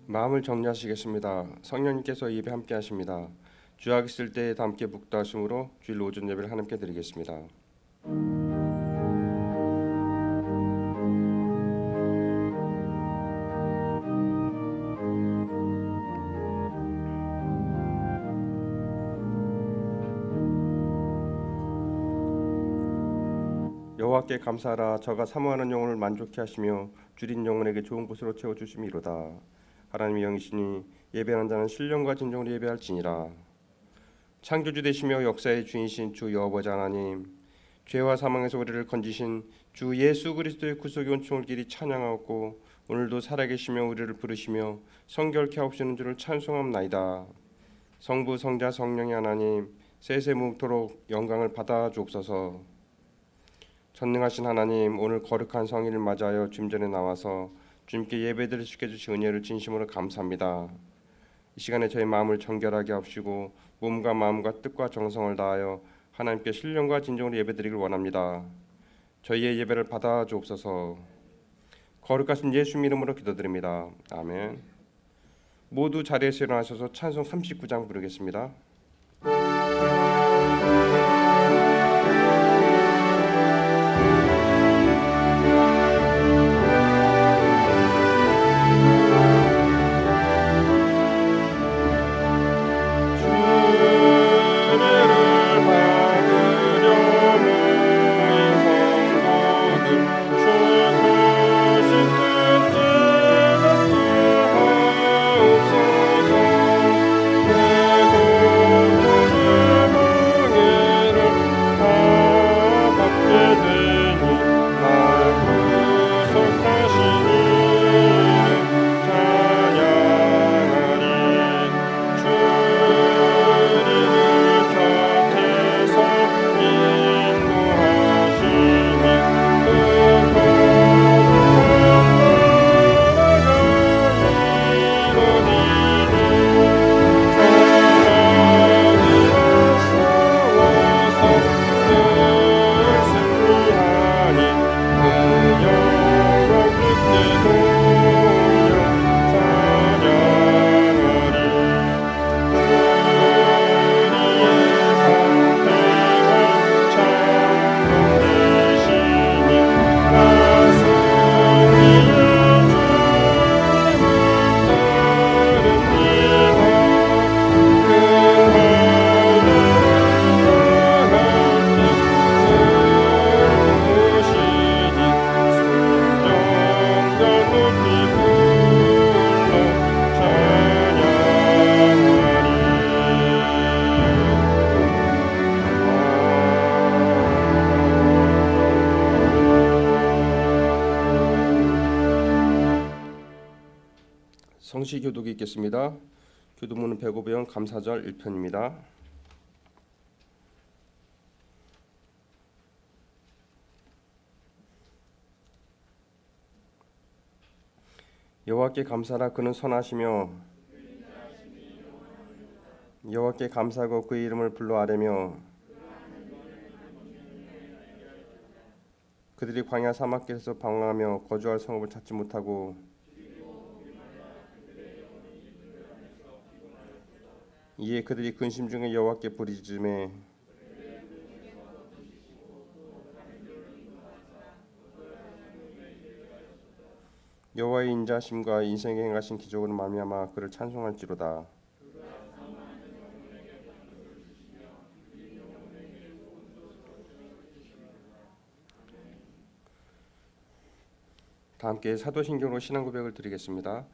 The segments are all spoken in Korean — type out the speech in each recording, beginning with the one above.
마음을 정리하시겠습니다. 성령님께서 예배 함께 하십니다. 주약 있을 때 다 함께 묵도하심으로 주일 오전 예배를 하나님께 드리겠습니다. 여호와께 감사하라. 저가 사모하는 영혼을 만족케 하시며 줄인 영혼에게 좋은 곳으로 채워주심이로다. 하나님의 영이시니 예배하는 자는 신령과 진정으로 예배할지니라. 창조주 되시며 역사의 주인이신 주 여호와 하나님, 죄와 사망에서 우리를 건지신 주 예수 그리스도의 구속의 은총을 길이 찬양하옵고 오늘도 살아계시며 우리를 부르시며 성결케 하옵시는 줄을 찬송합나이다. 성부 성자 성령의 하나님, 세세무토록 영광을 받아 주옵소서. 전능하신 하나님, 오늘 거룩한 성일을 맞이하여 주님 전에 나와서 주님께 예배드릴 수 있게 주신 은혜를 진심으로 감사합니다. 이 시간에 저희 마음을 정결하게 하시고 몸과 마음과 뜻과 정성을 다하여 하나님께 신령과 진정으로 예배드리길 원합니다. 저희의 예배를 받아 주옵소서. 거룩하신 예수 이름으로 기도드립니다. 아멘. 모두 자리에서 일어나셔서 찬송 39장 부르겠습니다. 성시 교독이 있겠습니다. 교도문은 105편 감사절 1편입니다. 여호와께 감사하라. 그는 선하시며 여호와께 감사하고 그의 이름을 불러 아뢰며 그들이 광야 사막길에서 방황하며 거주할 성읍을 찾지 못하고 이에 그들이 근심 중에 여호와께 부르짖음에 여호와의 인자하심과 인생에 행하신 기적으로 말미암아 그를 찬송할지로다. 다 함께 사도신경으로 신앙 고백을 드리겠습니다.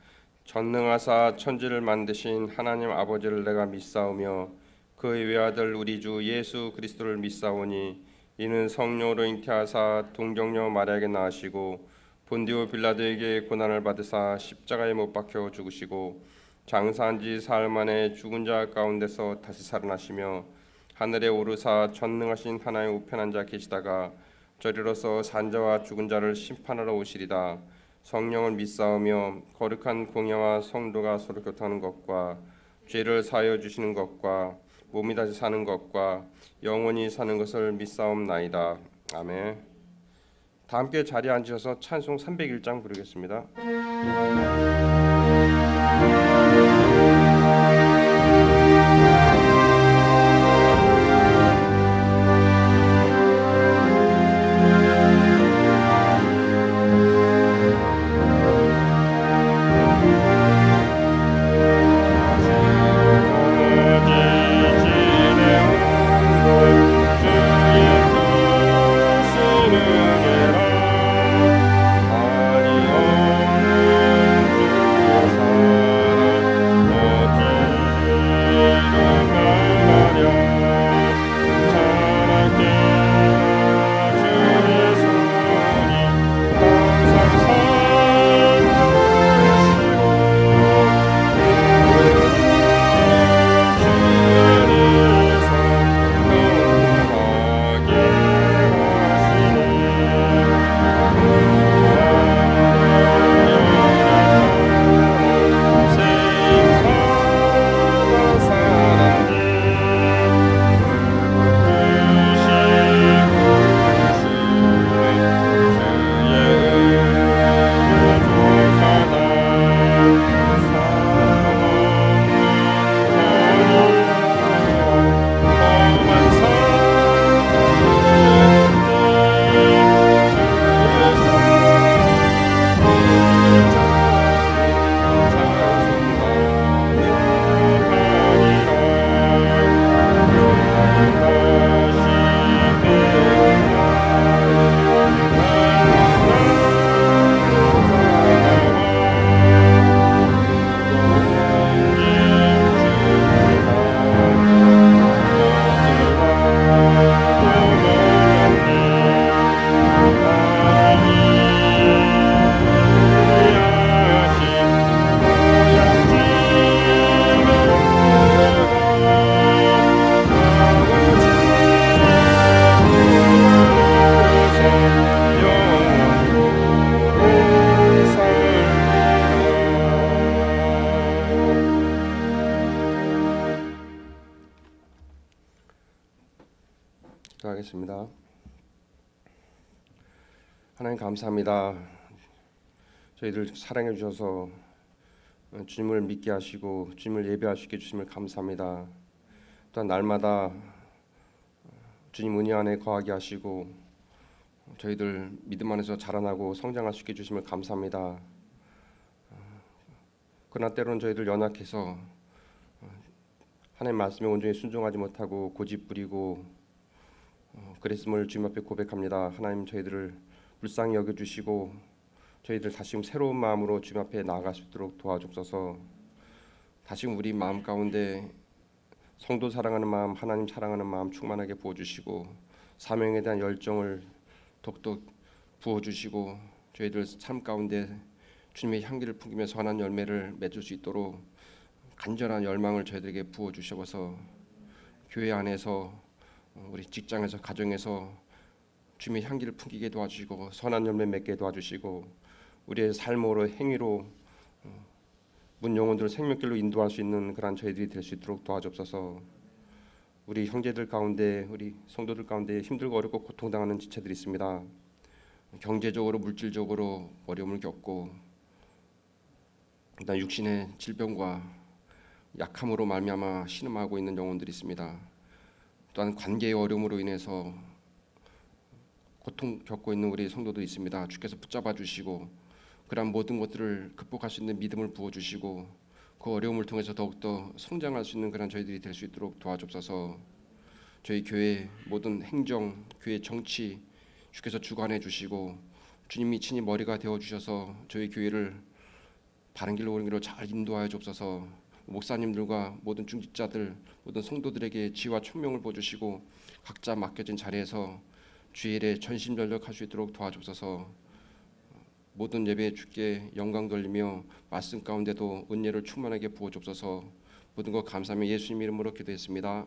전능하사 천지를 만드신 하나님 아버지를 내가 믿사오며 그의 외아들 우리 주 예수 그리스도를 믿사오니 이는 성령으로 잉태하사 동정녀 마리아에게 낳으시고 본디오 빌라도에게 고난을 받으사 십자가에 못 박혀 죽으시고 장사한 지 사흘 만에 죽은 자 가운데서 다시 살아나시며 하늘에 오르사 전능하신 하나님 우편한 자 계시다가 저리로서 산자와 죽은 자를 심판하러 오시리다. 성령을 믿사오며 거룩한 공예와 성도가 서로 교통하는 것과 죄를 사하여 주시는 것과 몸이 다시 사는 것과 영원히 사는 것을 믿사옵나이다. 아멘. 다 함께 자리에 앉으셔서 찬송 301장 부르겠습니다. 기도하겠습니다. 하나님 감사합니다. 저희들 사랑해 주셔서 주님을 믿게 하시고 주님을 예배할 수 있게 주심을 감사합니다. 또한 날마다 주님 은혜 안에 거하게 하시고 저희들 믿음 안에서 자라나고 성장할 수 있게 주심을 감사합니다. 그러나 때로는 저희들 연약해서 하나님 말씀에 온전히 순종하지 못하고 고집부리고 그랬음을 주님 앞에 고백합니다. 하나님 저희들을 불쌍히 여겨주시고 저희들 다시금 새로운 마음으로 주님 앞에 나아갈 수 있도록 도와주옵소서. 다시금 우리 마음 가운데 성도 사랑하는 마음, 하나님 사랑하는 마음 충만하게 부어주시고 사명에 대한 열정을 독독 부어주시고 저희들 삶 가운데 주님의 향기를 풍기며 선한 열매를 맺을 수 있도록 간절한 열망을 저희들에게 부어주셔서 교회 안에서 우리 직장에서 가정에서 주님의 향기를 풍기게 도와주시고 선한 열매 맺게 도와주시고 우리의 삶으로 행위로 문 영혼들을 생명길로 인도할 수 있는 그런 저희들이 될 수 있도록 도와주옵소서. 우리 형제들 가운데 우리 성도들 가운데 힘들고 어렵고 고통당하는 지체들이 있습니다. 경제적으로 물질적으로 어려움을 겪고 일단 육신의 질병과 약함으로 말미암아 신음하고 있는 영혼들이 있습니다. 또한 관계의 어려움으로 인해서 고통 겪고 있는 우리 성도들이 있습니다. 주께서 붙잡아 주시고 그러한 모든 것들을 극복할 수 있는 믿음을 부어 주시고 그 어려움을 통해서 더욱더 성장할 수 있는 그런 저희들이 될 수 있도록 도와주옵소서. 저희 교회 모든 행정, 교회 정치 주께서 주관해 주시고 주님이 친히 머리가 되어 주셔서 저희 교회를 바른 길로 옳은 길로 잘 인도하여 주옵소서. 목사님들과 모든 중직자들 모든 성도들에게 지혜와 총명을 부어주시고 각자 맡겨진 자리에서 주의 일에 전심전력할 수 있도록 도와주옵소서. 모든 예배에 주께 영광 돌리며 말씀 가운데도 은혜를 충만하게 부어주옵소서. 모든 것 감사하며 예수님 이름으로 기도했습니다.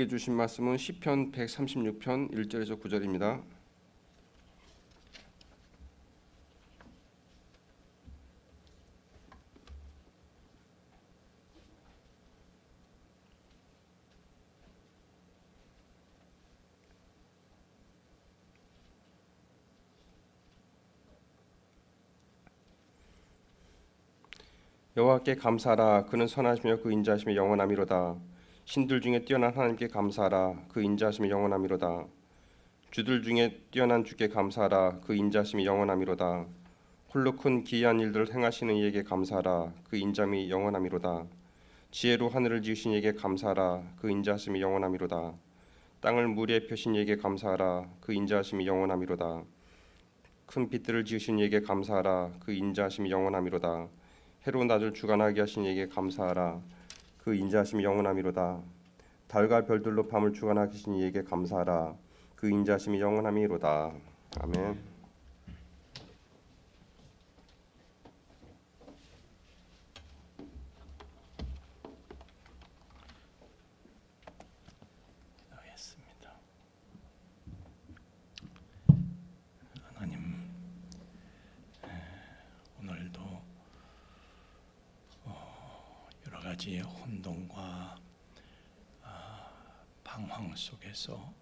우리에게 주신 말씀은 시편 136편 1절에서 9절입니다. 여호와께 감사하라. 그는 선하시며 그 인자하심이 영원하미로다. 신들 중에 뛰어난 하나님께 감사하라. 그 인자하심이 영원하미로다. 주들 중에 뛰어난 주께 감사하라. 그 인자하심이 영원하미로다. 홀로 큰 기이한 일들을 행하시는 이에게 감사하라. 그 인자함이 영원하미로다. 지혜로 하늘을 지으신 이에게 감사하라. 그 인자하심이 영원하미로다. 땅을 물에 펴신 이에게 감사하라. 그 인자하심이 영원하미로다. 큰 빛들을 지으신 이에게 감사하라. 그 인자하심이 영원하미로다. 해로 낮을 주관하게 하신 이에게 감사하라. 그 인자하심이 영원하미로다. 달과 별들로 밤을 주관하게 하신 이에게 감사하라. 그 인자하심이 영원하미로다. 아멘. 하겠습니다. 하나님, 오늘도 여러 가지 혼돈과 방황 속에서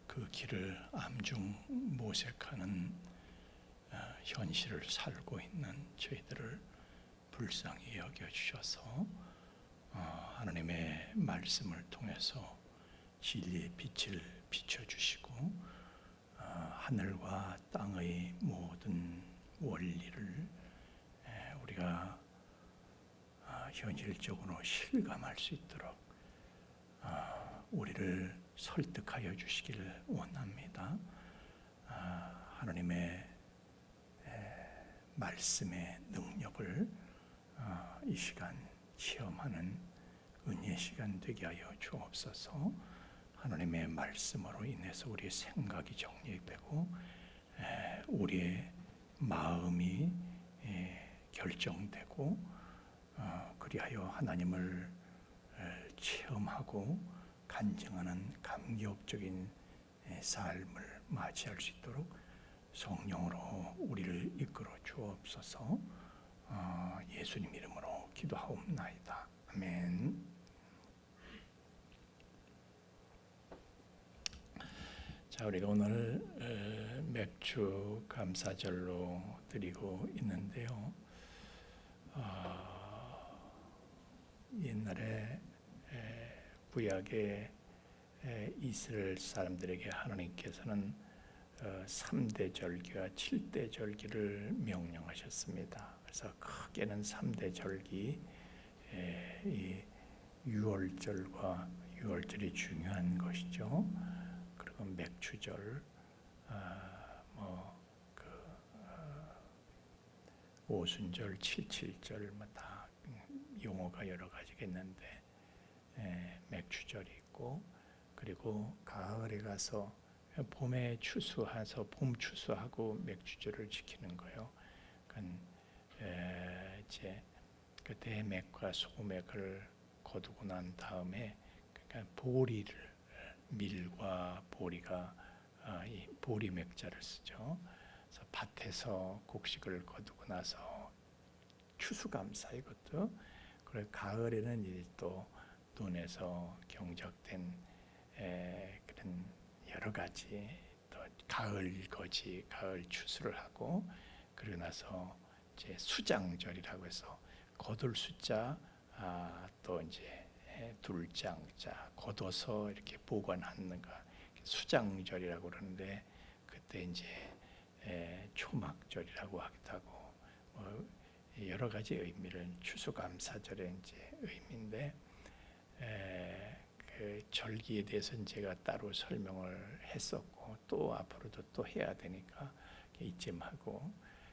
그 길을 암중 모색하는 현실을 살고 있는 저희들을 불쌍히 여겨주셔서 하나님의 말씀을 통해서 진리의 빛을 비춰주시고 하늘과 땅의 모든 원리를 우리가 현실적으로 실감할 수 있도록 우리를 설득하여 주시기를 원합니다. 하나님의 말씀의 능력을 이 시간 체험하는 은혜의 시간 되게 하여 주옵소서. 하나님의 말씀으로 인해서 우리의 생각이 정리되고 우리의 마음이 결정되고 그리하여 하나님을 체험하고 간증하는 감격적인 삶을 맞이할 수 있도록 성령으로 우리를 이끌어 주옵소서. 예수님 이름으로 기도하옵나이다. 아멘. 자, 우리가 오늘 맥주 감사절로 드리고 있는데요. 옛날에 구약의 이스라엘 사람들에게 하나님께서는 3대 절기와 7대 절기를 명령하셨습니다. 그래서 크게는 3대 절기, 이 유월절과 유월절이 중요한 것이죠. 그리고 맥추절, 오순절, 칠칠절 다 용어가 여러 가지가 있는데 맥추절이 있고, 그리고 가을에 가서 봄에 추수해서 봄 추수하고 맥추절을 지키는 거예요. 그러니까 이제 그 대맥과 소맥을 거두고 난 다음에 그러니까 보리를 밀과 보리가 이 보리 맥자를 쓰죠. 그래서 밭에서 곡식을 거두고 나서 추수감사 이것도. 그리고 가을에는 이제 또 논에서 경작된 그런 여러 가지 또 가을 거지, 가을 추수를 하고, 그러고 나서 이제 수장절이라고 해서 거둘 숫자 또 이제 둘장자 거둬서 이렇게 보관하는 거 수장절이라고 그러는데, 그때 이제 초막절이라고 하기도 하고 여러 가지 의미를 추수감사절의 이제 의미인데, 그 절기에 대해서는 제가 따로 설명을 했었고 또 앞으로도 또 해야 되니까 이쯤 하고,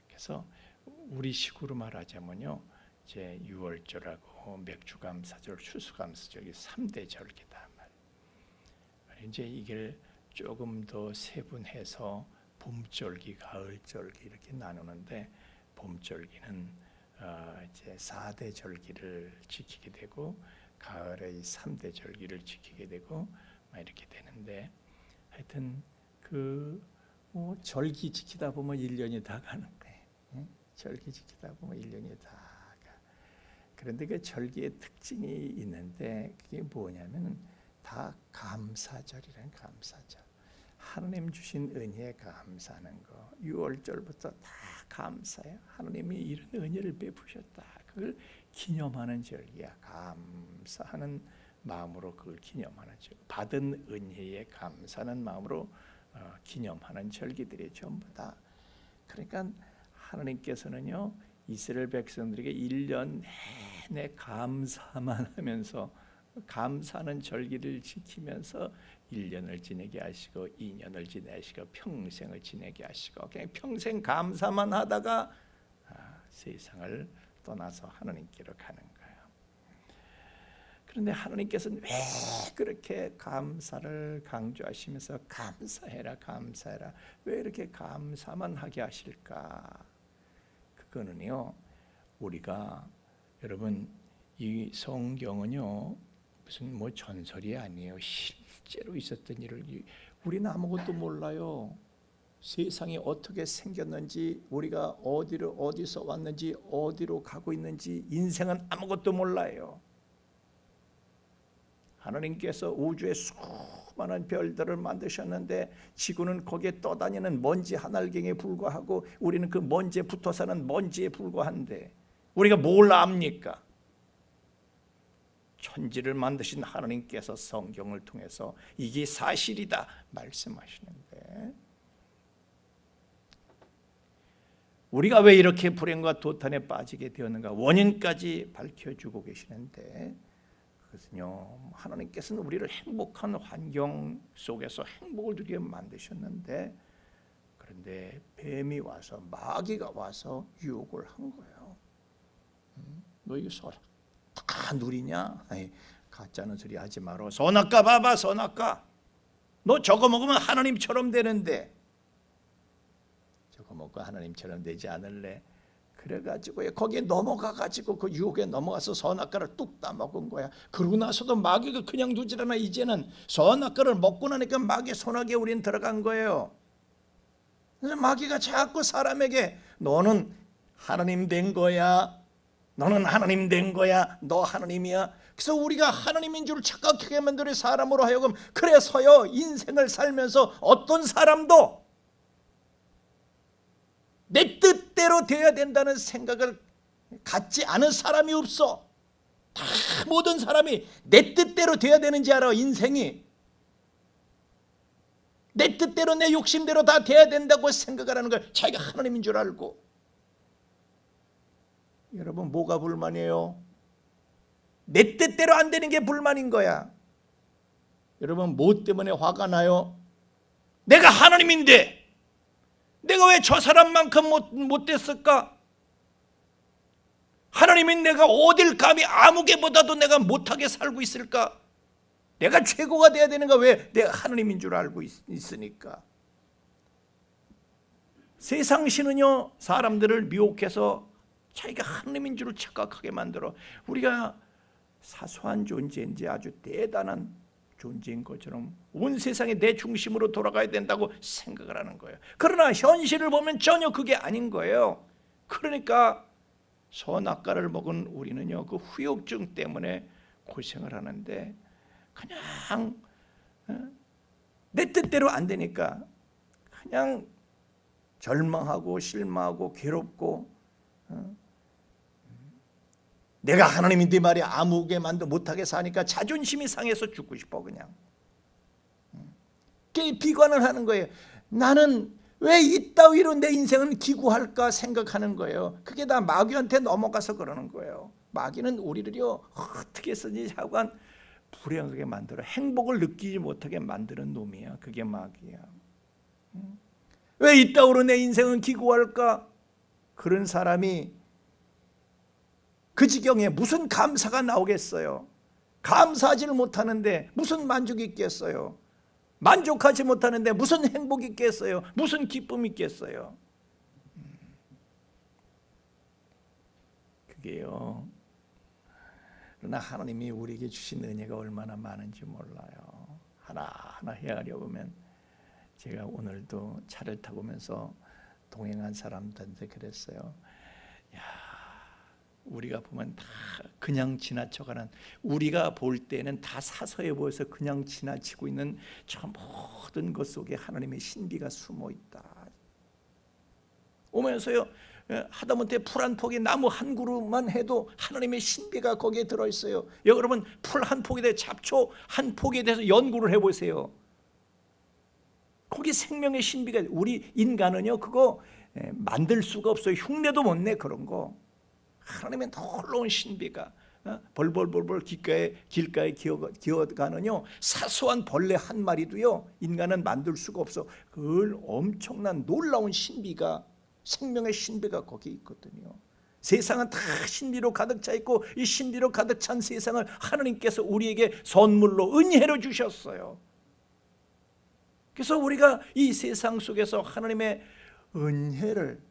그래서 우리식으로 말하자면요, 이제 유월절하고 맥주감사절, 추수감사절이 3대 절기다 말이에요. 이제 이걸 조금 더 세분해서 봄절기, 가을절기 이렇게 나누는데, 봄절기는 이제 4대 절기를 지키게 되고, 가을의 3대 절기를 지키게 되고 막 이렇게 되는데, 하여튼 뭐 절기 지키다 보면 1년이 다 가는 거예요. 응? 절기 지키다 보면 1년이 다 가. 그런데 그 절기의 특징이 있는데 그게 뭐냐면 다 감사절이란 감사절. 하나님 주신 은혜에 감사하는 거. 6월절부터 다 감사해요. 하나님이 이런 은혜를 베푸셨다. 그걸 기념하는 절기야. 감사하는 마음으로 그걸 기념하는 절. 받은 은혜에 감사하는 마음으로 기념하는 절기들이 전부 다. 그러니까 하나님께서는요, 이스라엘 백성들에게 1년 내내 감사만 하면서, 감사하는 절기를 지키면서 1년을 지내게 하시고 2년을 지내시고 평생을 지내게 하시고, 그냥 평생 감사만 하다가 세상을 떠나서 하나님께로 가는 거예요. 그런데 하나님께서는 왜 그렇게 감사를 강조하시면서 감사해라 감사해라, 왜 이렇게 감사만 하게 하실까? 그거는요, 우리가, 여러분, 이 성경은요 무슨 뭐 전설이 아니에요. 실제로 있었던 일을 우리는 아무것도 몰라요. 세상이 어떻게 생겼는지, 우리가 어디서 왔는지, 어디로 가고 있는지, 인생은 아무것도 몰라요. 하나님께서 우주에 수많은 별들을 만드셨는데 지구는 거기에 떠다니는 먼지 한 알갱이에 불과하고 우리는 그 먼지에 붙어 사는 먼지에 불과한데 우리가 뭘 압니까? 천지를 만드신 하나님께서 성경을 통해서 이게 사실이다 말씀하시는데, 우리가 왜 이렇게 불행과 도탄에 빠지게 되었는가 원인까지 밝혀주고 계시는데, 그것은요, 하나님께서는 우리를 행복한 환경 속에서 행복을 누리게 만드셨는데, 그런데 뱀이 와서, 마귀가 와서 유혹을 한 거예요. 너 이거 다 누리냐? 아이, 가짜는 소리 하지 마라. 선악과 봐봐, 선악과. 너 저거 먹으면 하나님처럼 되는데 저거 먹고 하나님처럼 되지 않을래? 그래가지고 거기에 넘어가가지고 그 유혹에 넘어가서 선악과를 뚝 따먹은 거야. 그러고 나서도 마귀가 그냥 두질 않아. 이제는 선악과를 먹고 나니까 마귀의 손아귀에 우린 들어간 거예요. 그래서 마귀가 자꾸 사람에게 너는 하나님 된 거야, 너는 하나님 된 거야, 너 하나님이야. 그래서 우리가 하나님인 줄 착각하게 만들어 사람으로 하여금, 그래서요 인생을 살면서 어떤 사람도 내 뜻대로 되어야 된다는 생각을 갖지 않은 사람이 없어. 다 모든 사람이 내 뜻대로 되어야 되는지 알아. 인생이 내 뜻대로 내 욕심대로 다 돼야 된다고 생각을 하는 걸 자기가 하나님인 줄 알고. 여러분, 뭐가 불만이에요? 내 뜻대로 안 되는 게 불만인 거야. 여러분, 뭐 때문에 화가 나요? 내가 하나님인데 내가 왜 저 사람만큼 못 됐을까? 하나님인 내가 어딜 감히 아무개보다도 내가 못하게 살고 있을까? 내가 최고가 돼야 되는가? 왜 내가 하나님인 줄 알고 있으니까. 세상 신은요 사람들을 미혹해서 자기가 하나님인 줄 착각하게 만들어 우리가 사소한 존재인지 아주 대단한 존재인 것처럼 온 세상에 내 중심으로 돌아가야 된다고 생각을 하는 거예요. 그러나 현실을 보면 전혀 그게 아닌 거예요. 그러니까 선악과를 먹은 우리는요 그 후욕증 때문에 고생을 하는데, 그냥 내 뜻대로 안 되니까 그냥 절망하고 실망하고 괴롭고, 내가 하나님인데 말이야 아무개만도 못하게 사니까 자존심이 상해서 죽고 싶어. 그냥 비관을 하는 거예요. 나는 왜 이따위로 내 인생은 기구할까 생각하는 거예요. 그게 다 마귀한테 넘어가서 그러는 거예요. 마귀는 우리를요 어떻게 해서든지 하여간 불행하게 만들어 행복을 느끼지 못하게 만드는 놈이야. 그게 마귀야. 왜 이따위로 내 인생은 기구할까? 그런 사람이 그 지경에 무슨 감사가 나오겠어요? 감사하지를 못하는데 무슨 만족이 있겠어요? 만족하지 못하는데 무슨 행복이 있겠어요? 무슨 기쁨이 있겠어요? 그게요, 그러나 하나님이 우리에게 주신 은혜가 얼마나 많은지 몰라요. 하나하나 헤아려 보면, 제가 오늘도 차를 타고 오면서 동행한 사람들한테 그랬어요. 야, 우리가 보면 다 그냥 지나쳐가는, 우리가 볼 때는 다 사소해 보여서 그냥 지나치고 있는 저 모든 것 속에 하나님의 신비가 숨어 있다. 오면서요, 하다못해 풀 한 폭에 나무 한 그루만 해도 하나님의 신비가 거기에 들어있어요. 여러분, 풀 한 폭에 대해, 잡초 한 폭에 대해서 연구를 해보세요. 거기 생명의 신비가, 우리 인간은요 그거 만들 수가 없어요. 흉내도 못 내. 그런 거 하나님의 놀라운 신비가 벌벌벌벌 길가에 기어가는요 사소한 벌레 한 마리도요 인간은 만들 수가 없어. 그 엄청난 놀라운 신비가, 생명의 신비가 거기 있거든요. 세상은 다 신비로 가득 차 있고, 이 신비로 가득 찬 세상을 하나님께서 우리에게 선물로, 은혜로 주셨어요. 그래서 우리가 이 세상 속에서 하나님의 은혜를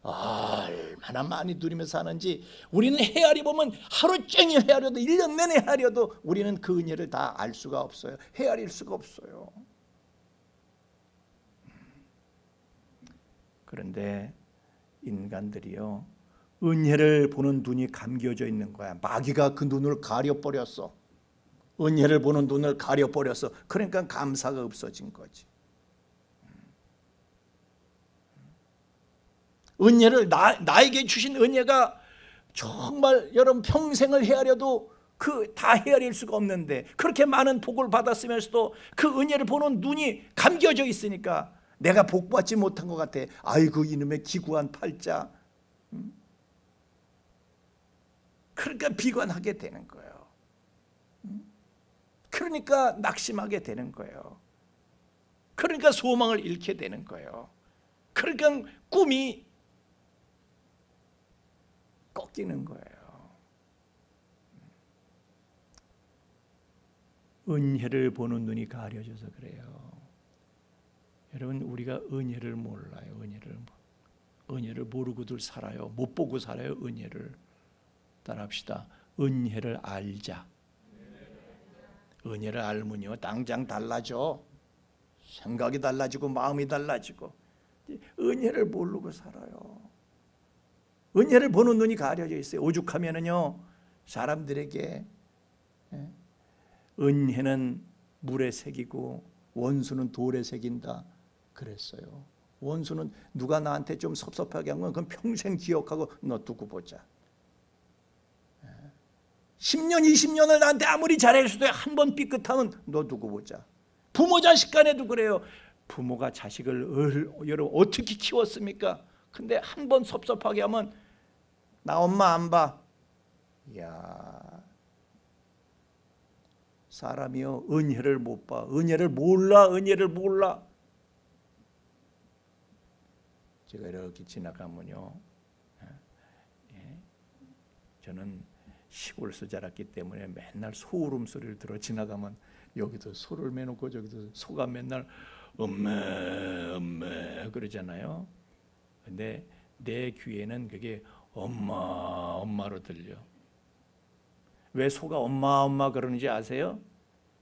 얼마나 많이 누리면서 사는지, 우리는 헤아려 보면 하루 종일 헤아려도, 1년 내내 헤아려도 우리는 그 은혜를 다 알 수가 없어요. 헤아릴 수가 없어요. 그런데 인간들이요 은혜를 보는 눈이 감겨져 있는 거야. 마귀가 그 눈을 가려버렸어. 은혜를 보는 눈을 가려버렸어. 그러니까 감사가 없어진 거지. 은혜를, 나에게 주신 은혜가 정말 여러분 평생을 헤아려도 그 다 헤아릴 수가 없는데, 그렇게 많은 복을 받았으면서도 그 은혜를 보는 눈이 감겨져 있으니까 내가 복 받지 못한 것 같아. 아이고 이놈의 기구한 팔자. 그러니까 비관하게 되는 거예요. 그러니까 낙심하게 되는 거예요. 그러니까 소망을 잃게 되는 거예요. 그러니까 꿈이 꺾이는 거예요. 은혜를 보는 눈이 가려져서 그래요. 여러분, 우리가 은혜를 몰라요. 은혜를 모르고들 살아요. 못 보고 살아요. 은혜를. 따라합시다. 은혜를 알자. 은혜를 알면요 당장 달라져. 생각이 달라지고 마음이 달라지고. 은혜를 모르고 살아요. 은혜를 보는 눈이 가려져 있어요. 오죽하면은요 사람들에게 은혜는 물에 새기고 원수는 돌에 새긴다 그랬어요. 원수는 누가 나한테 좀 섭섭하게 한 건 그건 평생 기억하고 너 두고 보자. 10년 20년을 나한테 아무리 잘해줘도 한 번 삐끗하면 너 두고 보자. 부모 자식 간에도 그래요. 부모가 자식을 여러분 어떻게 키웠습니까? 근데 한 번 섭섭하게 하면 나 엄마 안 봐. 야, 사람이요 은혜를 못 봐. 은혜를 몰라. 제가 이렇게 지나가면요, 저는 시골에서 자랐기 때문에 맨날 소 울음소리를 들어 지나가면 여기도 소를 매놓고 저기도 소가 맨날 엄매 그러잖아요. 근데 내 귀에는 그게 엄마로 들려. 왜 소가 엄마 그러는지 아세요?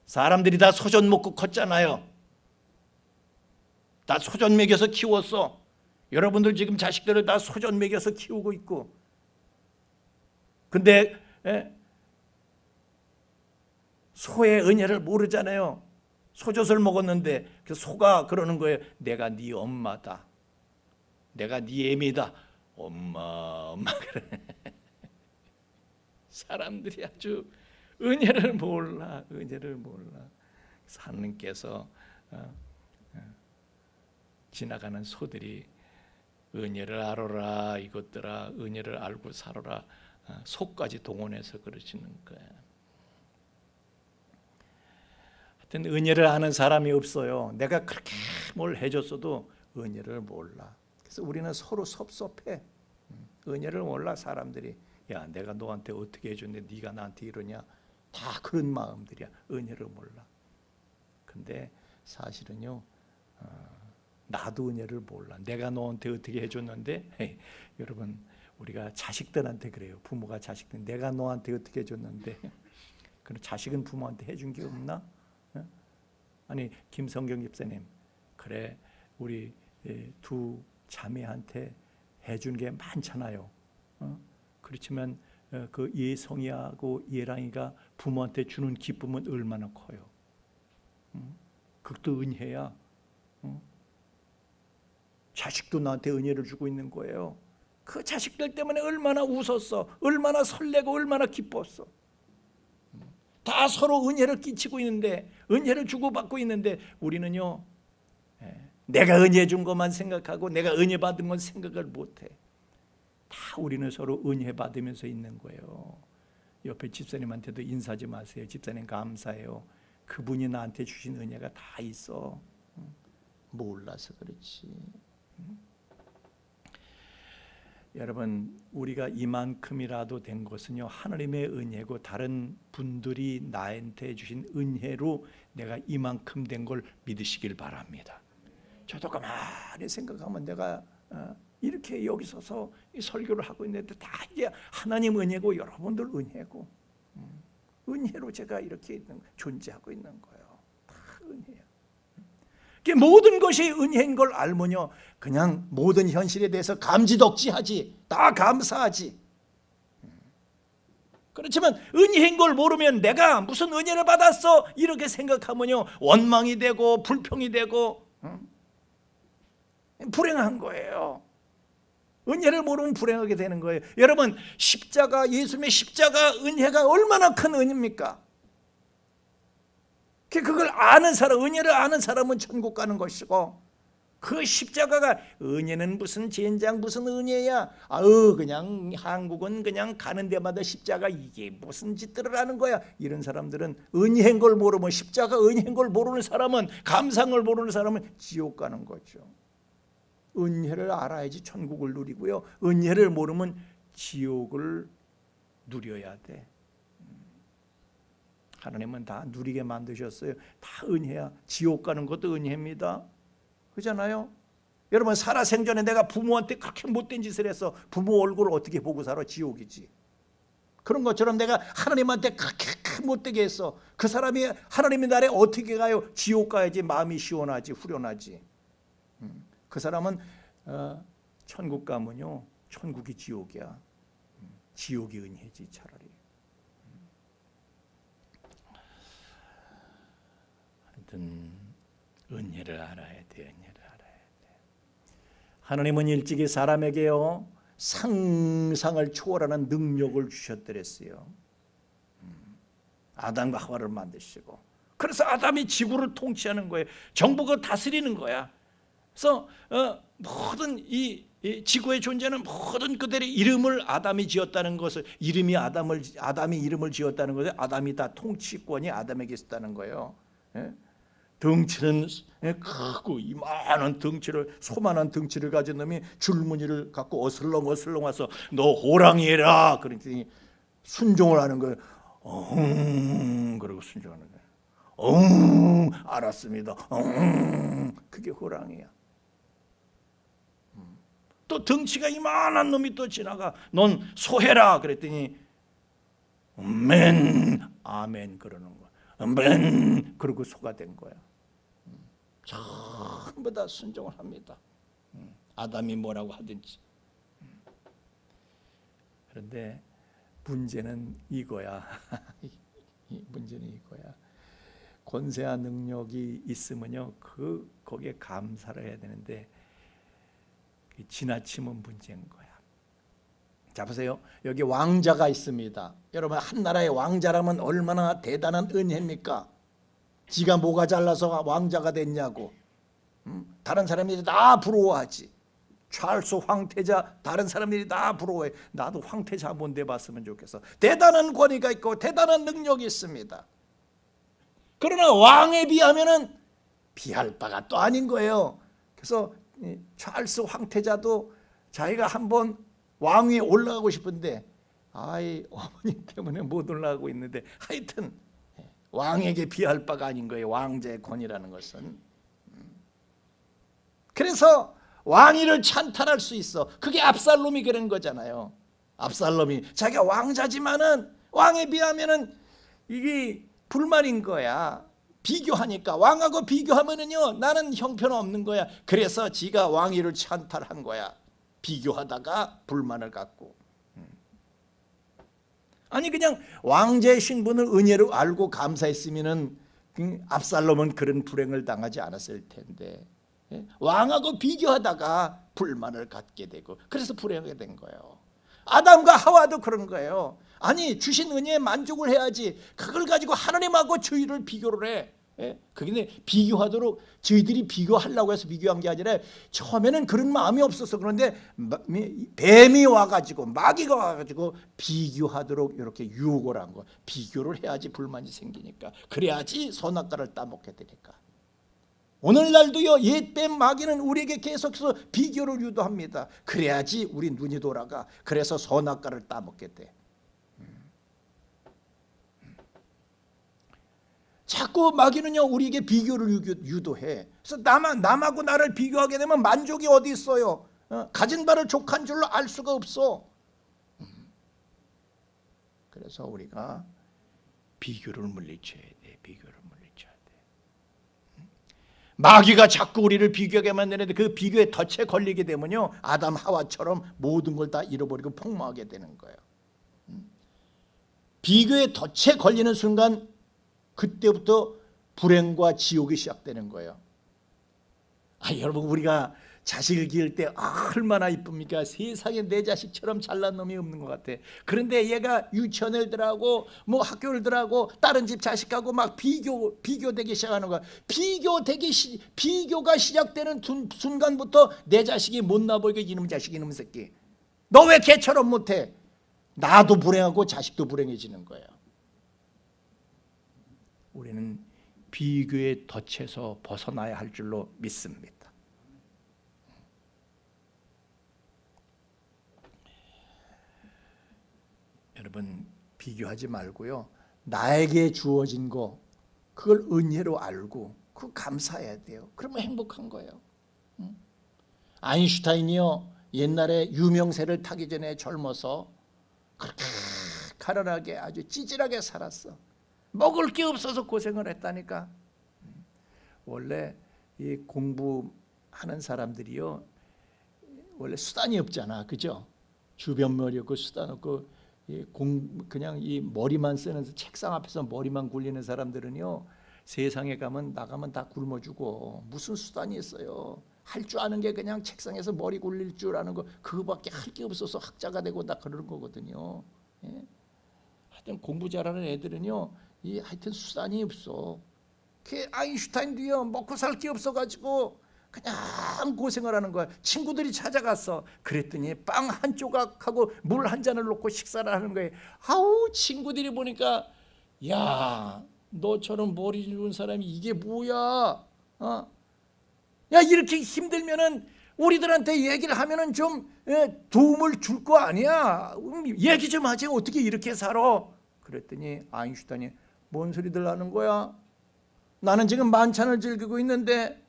사람들이 다 소전 먹고 컸잖아요. 다 소전 먹여서 키웠어. 여러분들 지금 자식들을 다 소전 먹여서 키우고 있고. 근데 소의 은혜를 모르잖아요. 소젖을 먹었는데 그 소가 그러는 거예요. 내가 네 엄마다. 내가 네 애미다. 엄마 그래. 사람들이 아주 은혜를 몰라. 하나님께서 지나가는 소들이 은혜를 알아라 이것들아, 은혜를 알고 살아라, 소까지 동원해서 그러시는 거예요. 하여튼 은혜를 아는 사람이 없어요. 내가 그렇게 뭘 해줬어도 은혜를 몰라. 그래서 우리는 서로 섭섭해. 은혜를 몰라 사람들이. 야, 내가 너한테 어떻게 해줬는데 네가 나한테 이러냐. 다 그런 마음들이야. 은혜를 몰라. 근데 사실은요, 나도 은혜를 몰라. 내가 너한테 어떻게 해줬는데, 여러분 우리가 자식들한테 그래요. 부모가 자식들 내가 너한테 어떻게 해줬는데 그럼 자식은 부모한테 해준 게 없나? 아니 김성경 집사님 그래 우리 두 자매한테 해준 게 많잖아요. 그렇지만 그 예성이하고 예랑이가 부모한테 주는 기쁨은 얼마나 커요. 그것도 은혜야. 자식도 나한테 은혜를 주고 있는 거예요. 그 자식들 때문에 얼마나 웃었어, 얼마나 설레고 얼마나 기뻤어. 다 서로 은혜를 끼치고 있는데, 은혜를 주고받고 있는데 우리는요 내가 은혜 준 것만 생각하고 내가 은혜 받은 건 생각을 못해. 다 우리는 서로 은혜 받으면서 있는 거예요. 옆에 집사님한테도 인사 좀 하세요. 집사님 감사해요. 그분이 나한테 주신 은혜가 다 있어. 몰라서 그렇지. 여러분 우리가 이만큼이라도 된 것은요 하나님의 은혜고 다른 분들이 나한테 주신 은혜로 내가 이만큼 된 걸 믿으시길 바랍니다. 저도 가만히 생각하면 내가 이렇게 여기 서서 이 설교를 하고 있는데 다 이게 하나님 은혜고 여러분들 은혜고 은혜로 제가 이렇게 존재하고 있는 거예요. 다 은혜야. 모든 것이 은혜인 걸 알면요 그냥 모든 현실에 대해서 감지덕지하지, 다 감사하지. 그렇지만 은혜인 걸 모르면 내가 무슨 은혜를 받았어 이렇게 생각하면요 원망이 되고 불평이 되고 불행한 거예요. 은혜를 모르면 불행하게 되는 거예요. 여러분 십자가, 예수님의 십자가 은혜가 얼마나 큰 은혜입니까? 그걸 아는 사람, 은혜를 아는 사람은 천국 가는 것이고, 그 십자가가 은혜는 무슨 젠장 무슨 은혜야. 그냥 한국은 그냥 가는 데마다 십자가 이게 무슨 짓들을 하는 거야. 이런 사람들은 은혜인 걸 모르면, 십자가 은혜인 걸 모르는 사람은, 감상을 모르는 사람은 지옥 가는 거죠. 은혜를 알아야지 천국을 누리고요, 은혜를 모르면 지옥을 누려야 돼. 하나님은 다 누리게 만드셨어요. 다 은혜야. 지옥 가는 것도 은혜입니다. 그렇잖아요? 여러분 살아생전에 내가 부모한테 그렇게 못된 짓을 해서 부모 얼굴을 어떻게 보고 살아? 지옥이지. 그런 것처럼 내가 하나님한테 그렇게 못되게 했어. 그 사람이 하나님의 나라에 어떻게 가요? 지옥 가야지 마음이 시원하지, 후련하지. 그 사람은 천국 가면요 천국이 지옥이야. 지옥이 은혜지 차라리. 하여튼 은혜를 알아야 돼. 은혜를 알아야 돼. 하나님은 일찍이 사람에게요 상상을 초월하는 능력을 주셨더랬어요. 아담과 하와를 만드시고, 그래서 아담이 지구를 통치하는 거예요. 정복을 다스리는 거야. 그래서 모든 이 지구에 존재하는 모든 그들의 이름을 아담이 지었다는 것을, 아담이 이름을 지었다는 것을, 아담이 다 통치권이 아담에게 있었다는 거예요. 덩치는 크고 이만한 덩치를, 소만한 덩치를 가진 놈이 줄무늬를 갖고 어슬렁어슬렁 와서 너 호랑이 해라 그랬더니 순종을 하는 거예요. 그러고 순종하는 거예요. 알았습니다. 그게 호랑이야. 또 덩치가 이만한 놈이 또 지나가 넌 소해라 그랬더니 아멘 그러는 거야. 아멘 그러고 소가 된 거야. 전부 다 순종을 합니다. 아담이 뭐라고 하든지. 그런데 문제는 이거야. 문제는 이거야. 권세와 능력이 있으면요 거기에 감사를 해야 되는데 지나치면 문제인 거야. 자 보세요. 여기 왕자가 있습니다. 여러분 한 나라의 왕자라면 얼마나 대단한 은혜입니까? 지가 뭐가 잘나서 왕자가 됐냐고. 다른 사람들이 다 부러워하지. 찰스 황태자 다른 사람들이 다 부러워해. 나도 황태자 한번 돼봤으면 좋겠어. 대단한 권위가 있고 대단한 능력이 있습니다. 그러나 왕에 비하면은 비할 바가 또 아닌 거예요. 그래서 찰스 황태자도 자기가 한번 왕위에 올라가고 싶은데 어머니 때문에 못 올라가고 있는데, 하여튼 왕에게 비할 바가 아닌 거예요. 왕자의 권위라는 것은. 그래서 왕위를 찬탈할 수 있어. 그게 압살롬이 그런 거잖아요. 압살롬이 자기가 왕자지만은 왕에 비하면은 이게 불만인 거야. 비교하니까 왕하고 비교하면은요 나는 형편없는 거야. 그래서 지가 왕위를 찬탈한 거야. 비교하다가 불만을 갖고. 아니 그냥 왕제의 신분을 은혜로 알고 감사했으면은 압살롬은 그런 불행을 당하지 않았을 텐데 왕하고 비교하다가 불만을 갖게 되고 그래서 불행하게 된 거예요. 아담과 하와도 그런 거예요. 아니 주신 은혜에 만족을 해야지 그걸 가지고 하나님하고 저희를 비교를 해. 그게 비교하도록 저희들이 비교하려고 해서 비교한 게 아니라 처음에는 그런 마음이 없었어. 그런데 뱀이 와가지고 마귀가 와가지고 비교하도록 이렇게 유혹을 한 거. 비교를 해야지 불만이 생기니까. 그래야지 선악과를 따먹게 되니까. 오늘날도요 옛뱀 마귀는 우리에게 계속해서 비교를 유도합니다. 그래야지 우리 눈이 돌아가. 그래서 선악과를 따먹게 돼. 자꾸 마귀는요 우리에게 비교를 유도해. 그래서 남하고 나를 비교하게 되면 만족이 어디 있어요? 가진 바를 족한 줄로 알 수가 없어. 그래서 우리가 비교를 물리쳐야 돼. 비교를 물리쳐야 돼. 마귀가 자꾸 우리를 비교하게 만드는데 그 비교에 덫에 걸리게 되면요 아담 하와처럼 모든 걸 다 잃어버리고 폭망하게 되는 거예요. 비교에 덫에 걸리는 순간 그때부터 불행과 지옥이 시작되는 거예요. 여러분 우리가 자식을 기를 때 얼마나 이쁩니까? 세상에 내 자식처럼 잘난 놈이 없는 것 같아. 그런데 얘가 유치원을 들어가고 뭐 학교를 들어가고 다른 집 자식하고 막 비교되기 시작하는 거야. 비교가 시작되는 순간부터 내 자식이 못나 보이게 이놈 자식 이놈 새끼. 너 왜 걔처럼 못해? 나도 불행하고 자식도 불행해지는 거예요. 우리는 비교의 덫에서 벗어나야 할 줄로 믿습니다. 여러분 비교하지 말고요. 나에게 주어진 거 그걸 은혜로 알고 그거 감사해야 돼요. 그러면 행복한 거예요. 아인슈타인이요. 옛날에 유명세를 타기 전에 젊어서 그렇게 가련하게 아주 찌질하게 살았어. 먹을 게 없어서 고생을 했다니까. 원래 이 공부하는 사람들이요 원래 수단이 없잖아, 그죠? 주변머리 없고 수단 없고 그냥 이 머리만 쓰는 책상 앞에서 머리만 굴리는 사람들은요 세상에 나가면 다 굶어 죽어. 무슨 수단이 있어요? 할 줄 아는 게 그냥 책상에서 머리 굴릴 줄 아는 거 그거밖에 할 게 없어서 학자가 되고 다 그러는 거거든요. 하여튼 공부 잘하는 애들은요 하여튼 수단이 없어. 그 아인슈타인도요 먹고 살 게 없어가지고 그냥 고생을 하는 거야. 친구들이 찾아갔어. 그랬더니 빵 한 조각하고 물 한 잔을 놓고 식사를 하는 거예요. 아우 친구들이 보니까 야 너처럼 머리 좋은 사람이 이게 뭐야? 야 이렇게 힘들면은 우리들한테 얘기를 하면은 좀 도움을 줄 거 아니야. 얘기 좀 하지 어떻게 이렇게 살아? 그랬더니 아인슈타인이 뭔 소리들 하는 거야? 나는 지금 만찬을 즐기고 있는데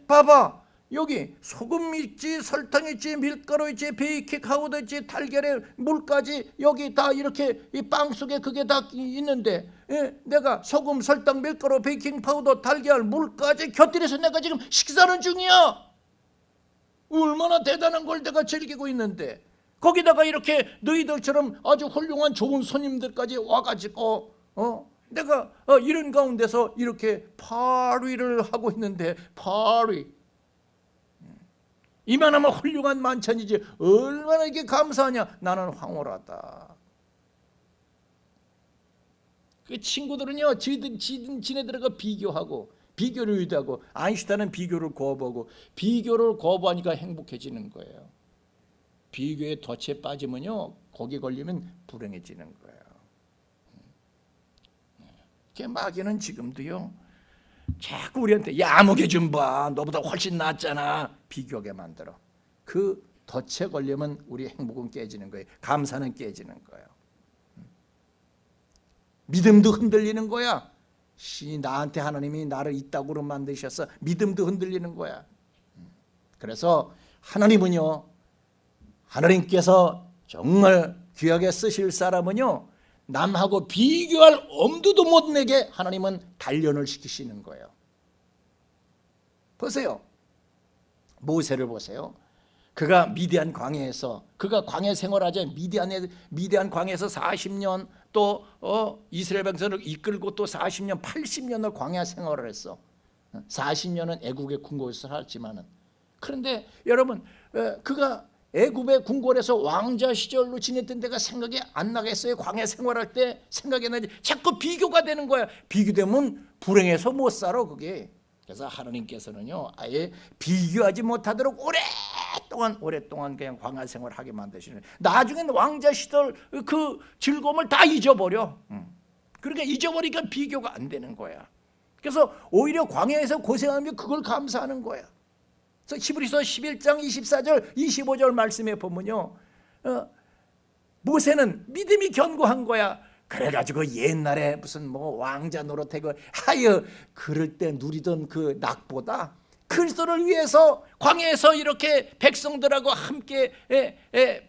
봐봐 여기 소금 있지 설탕 있지 밀가루 있지 베이킹 파우더 있지 달걀에 물까지 여기 다 이렇게 이 빵 속에 그게 다 있는데 내가 소금 설탕 밀가루 베이킹 파우더 달걀 물까지 곁들여서 내가 지금 식사는 중이야. 얼마나 대단한 걸 내가 즐기고 있는데 거기다가 이렇게 너희들처럼 아주 훌륭한 좋은 손님들까지 와가지고 내가 이런 가운데서 이렇게 파리를 하고 있는데 파리 이만하면 훌륭한 만찬이지 얼마나 이게 감사하냐. 나는 황홀하다. 그 친구들은요 지네들과 비교하고 비교를 유도하고 아인슈타인은 비교를 거부하고 비교를 거부하니까 행복해지는 거예요. 비교의 덫에 빠지면요 거기 걸리면 불행해지는 거예요. 마귀는 지금도요 자꾸 우리한테 야 아무개 좀 봐 너보다 훨씬 낫잖아 비교하게 만들어. 그 덫에 걸리면 우리 행복은 깨지는 거예요. 감사는 깨지는 거예요. 믿음도 흔들리는 거야. 나한테 하나님이 나를 이따구로 만드셨어. 믿음도 흔들리는 거야. 그래서 하나님은요, 하나님께서 정말 귀하게 쓰실 사람은요, 남하고 비교할 엄두도 못 내게 하나님은 단련을 시키시는 거예요. 보세요. 모세를 보세요. 그가 미디안 광야에서, 그가 광야 생활하자 미디안 광야에서 40년, 또 이스라엘 백성을 이끌고 또 40년, 80년을 광야 생활을 했어. 40년은 애국의 궁궐에서 살았지만은, 그런데 여러분, 그가 애굽의 궁궐에서 왕자 시절로 지냈던 데가 생각이 안 나겠어요? 광야 생활할 때 생각이 나지. 자꾸 비교가 되는 거야. 비교되면 불행해서 못 살아, 그게. 그래서 하나님께서는요, 아예 비교하지 못하도록 오랫동안 그냥 광야 생활하게 만드시는 거예요. 나중에는 왕자 시절 그 즐거움을 다 잊어버려. 그러니까 잊어버리니까 비교가 안 되는 거야. 그래서 오히려 광야에서 고생하면 그걸 감사하는 거야. 그래서 히브리서 11장 24절 25절 말씀에 보면요, 모세는 믿음이 견고한 거야. 그래가지고 옛날에 무슨 뭐 왕자 노릇하고 하여 그럴 때 누리던 그 낙보다 그리스도를 위해서 광야에서 이렇게 백성들하고 함께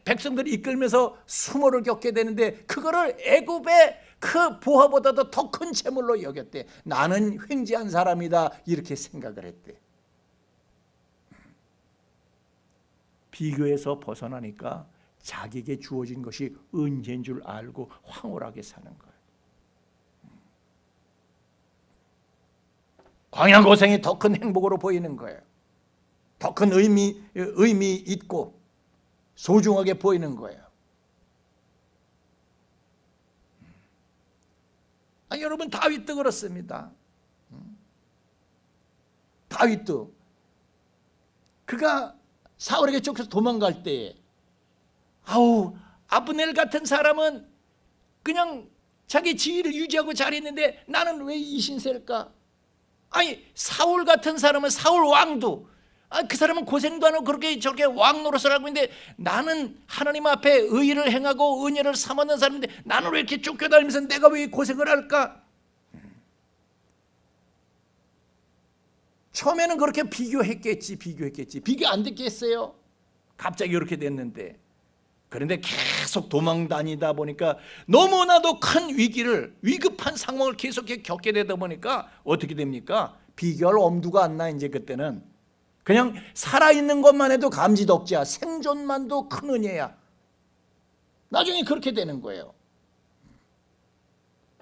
백성들을 이끌면서 수모를 겪게 되는데, 그거를 애굽의 그 보화보다도 더 큰 재물로 여겼대. 나는 횡재한 사람이다, 이렇게 생각을 했대. 비교에서 벗어나니까 자기에게 주어진 것이 은혜인 줄 알고 황홀하게 사는 거예요. 광야 고생이 더 큰 행복으로 보이는 거예요. 더 큰 의미 있고 소중하게 보이는 거예요. 여러분, 다윗도 그렇습니다. 다윗도 그가 사울에게 쫓겨서 도망갈 때에, 아브넬 같은 사람은 그냥 자기 지위를 유지하고 잘했는데 나는 왜 이 신세일까? 아니, 사울 같은 사람은, 사울 왕도, 그 사람은 고생도 안 하고 그렇게 저렇게 왕 노릇을 하고 있는데, 나는 하나님 앞에 의를 행하고 은혜를 삼았는 사람인데 나는 왜 이렇게 쫓겨다니면서 내가 왜 고생을 할까? 처음에는 그렇게 비교했겠지. 비교 안 됐겠어요? 갑자기 이렇게 됐는데. 그런데 계속 도망 다니다 보니까 너무나도 큰 위급한 상황을 계속 겪게 되다 보니까 어떻게 됩니까? 비교할 엄두가 안 나. 이제 그때는 그냥 살아있는 것만 해도 감지덕지야. 생존만도 큰 은혜야. 나중에 그렇게 되는 거예요.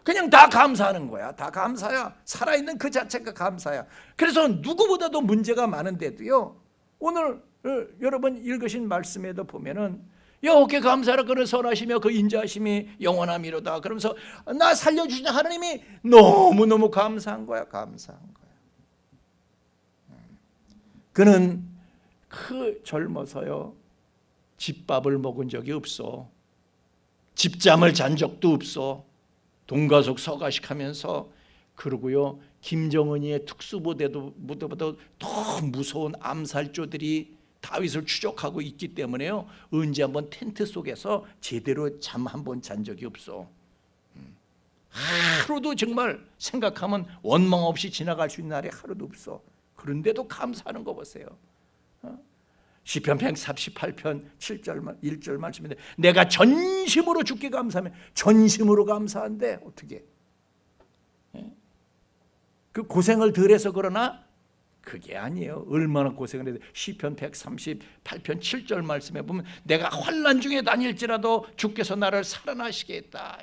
그냥 다 감사하는 거야. 다 감사야. 살아있는 그 자체가 감사야. 그래서 누구보다도 문제가 많은데도요, 오늘 여러분 읽으신 말씀에도 보면은 여호와께 감사하라, 그는 선하시며 그 인자하심이 영원함이로다. 그러면서 나 살려주신 하나님이 너무너무 감사한 거야. 감사한 거야. 그는 그 젊어서요, 집밥을 먹은 적이 없어. 집잠을 잔 적도 없어. 동가속 서가식 하면서, 그러고요, 김정은이의 특수부대보다 더 무서운 암살조들이 다윗을 추적하고 있기 때문에요, 언제 한번 텐트 속에서 제대로 잠 한번 잔 적이 없어. 하루도 정말 생각하면 원망 없이 지나갈 수 있는 날이 하루도 없어. 그런데도 감사하는 거 보세요. 시편 138편 1절 말씀인데, 내가 전심으로 주께 감사하면, 전심으로 감사한데 어떻게? 그 고생을 덜 해서 그러나? 그게 아니에요. 얼마나 고생을 해도. 시편 138편 7절 말씀에 보면, 내가 환난 중에 다닐지라도 주께서 나를 살아나시게 했다.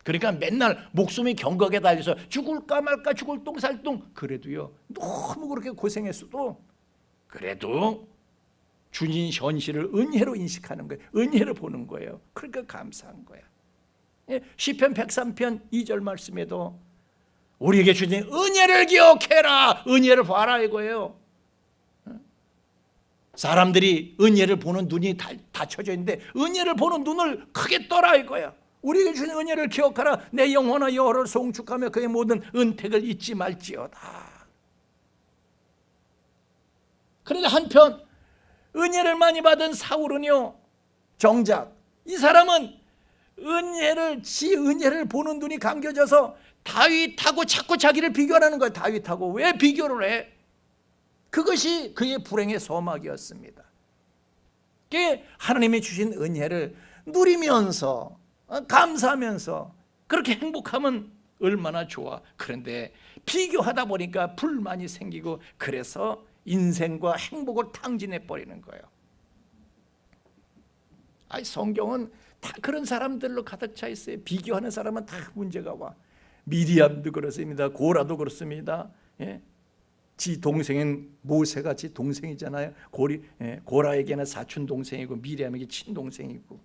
그러니까 맨날 목숨이 경각에 달려서 죽을까 말까, 죽을 똥살똥, 그래도요, 너무 그렇게 고생했어도 그래도 주님 현실을 은혜로 인식하는 거예요. 은혜로 보는 거예요. 그러니까 감사한 거야. 시편 103편 2절 말씀에도 우리에게 주신 은혜를 기억해라, 은혜를 봐라, 이거예요. 사람들이 은혜를 보는 눈이 닫혀져 있는데 은혜를 보는 눈을 크게 떠라, 이거야. 우리에게 주신 은혜를 기억하라. 내 영혼아 여호와를 송축하며 그의 모든 은택을 잊지 말지어다. 그런데 한편 은혜를 많이 받은 사울은요, 정작 이 사람은 은혜를 보는 눈이 감겨져서 다윗하고 자꾸 자기를 비교하는 거야. 다윗하고 왜 비교를 해? 그것이 그의 불행의 소막이었습니다. 하나님이 주신 은혜를 누리면서 감사하면서 그렇게 행복하면 얼마나 좋아. 그런데 비교하다 보니까 불만이 생기고 그래서 인생과 행복을 탕진해 버리는 거예요. 성경은 다 그런 사람들로 가득 차 있어요. 비교하는 사람은 다 문제가 와. 미리암도 그렇습니다. 고라도 그렇습니다. 지 동생인 모세가 지 동생이잖아요. 고라에게는 사촌 동생이고 미리암에게 친동생이고.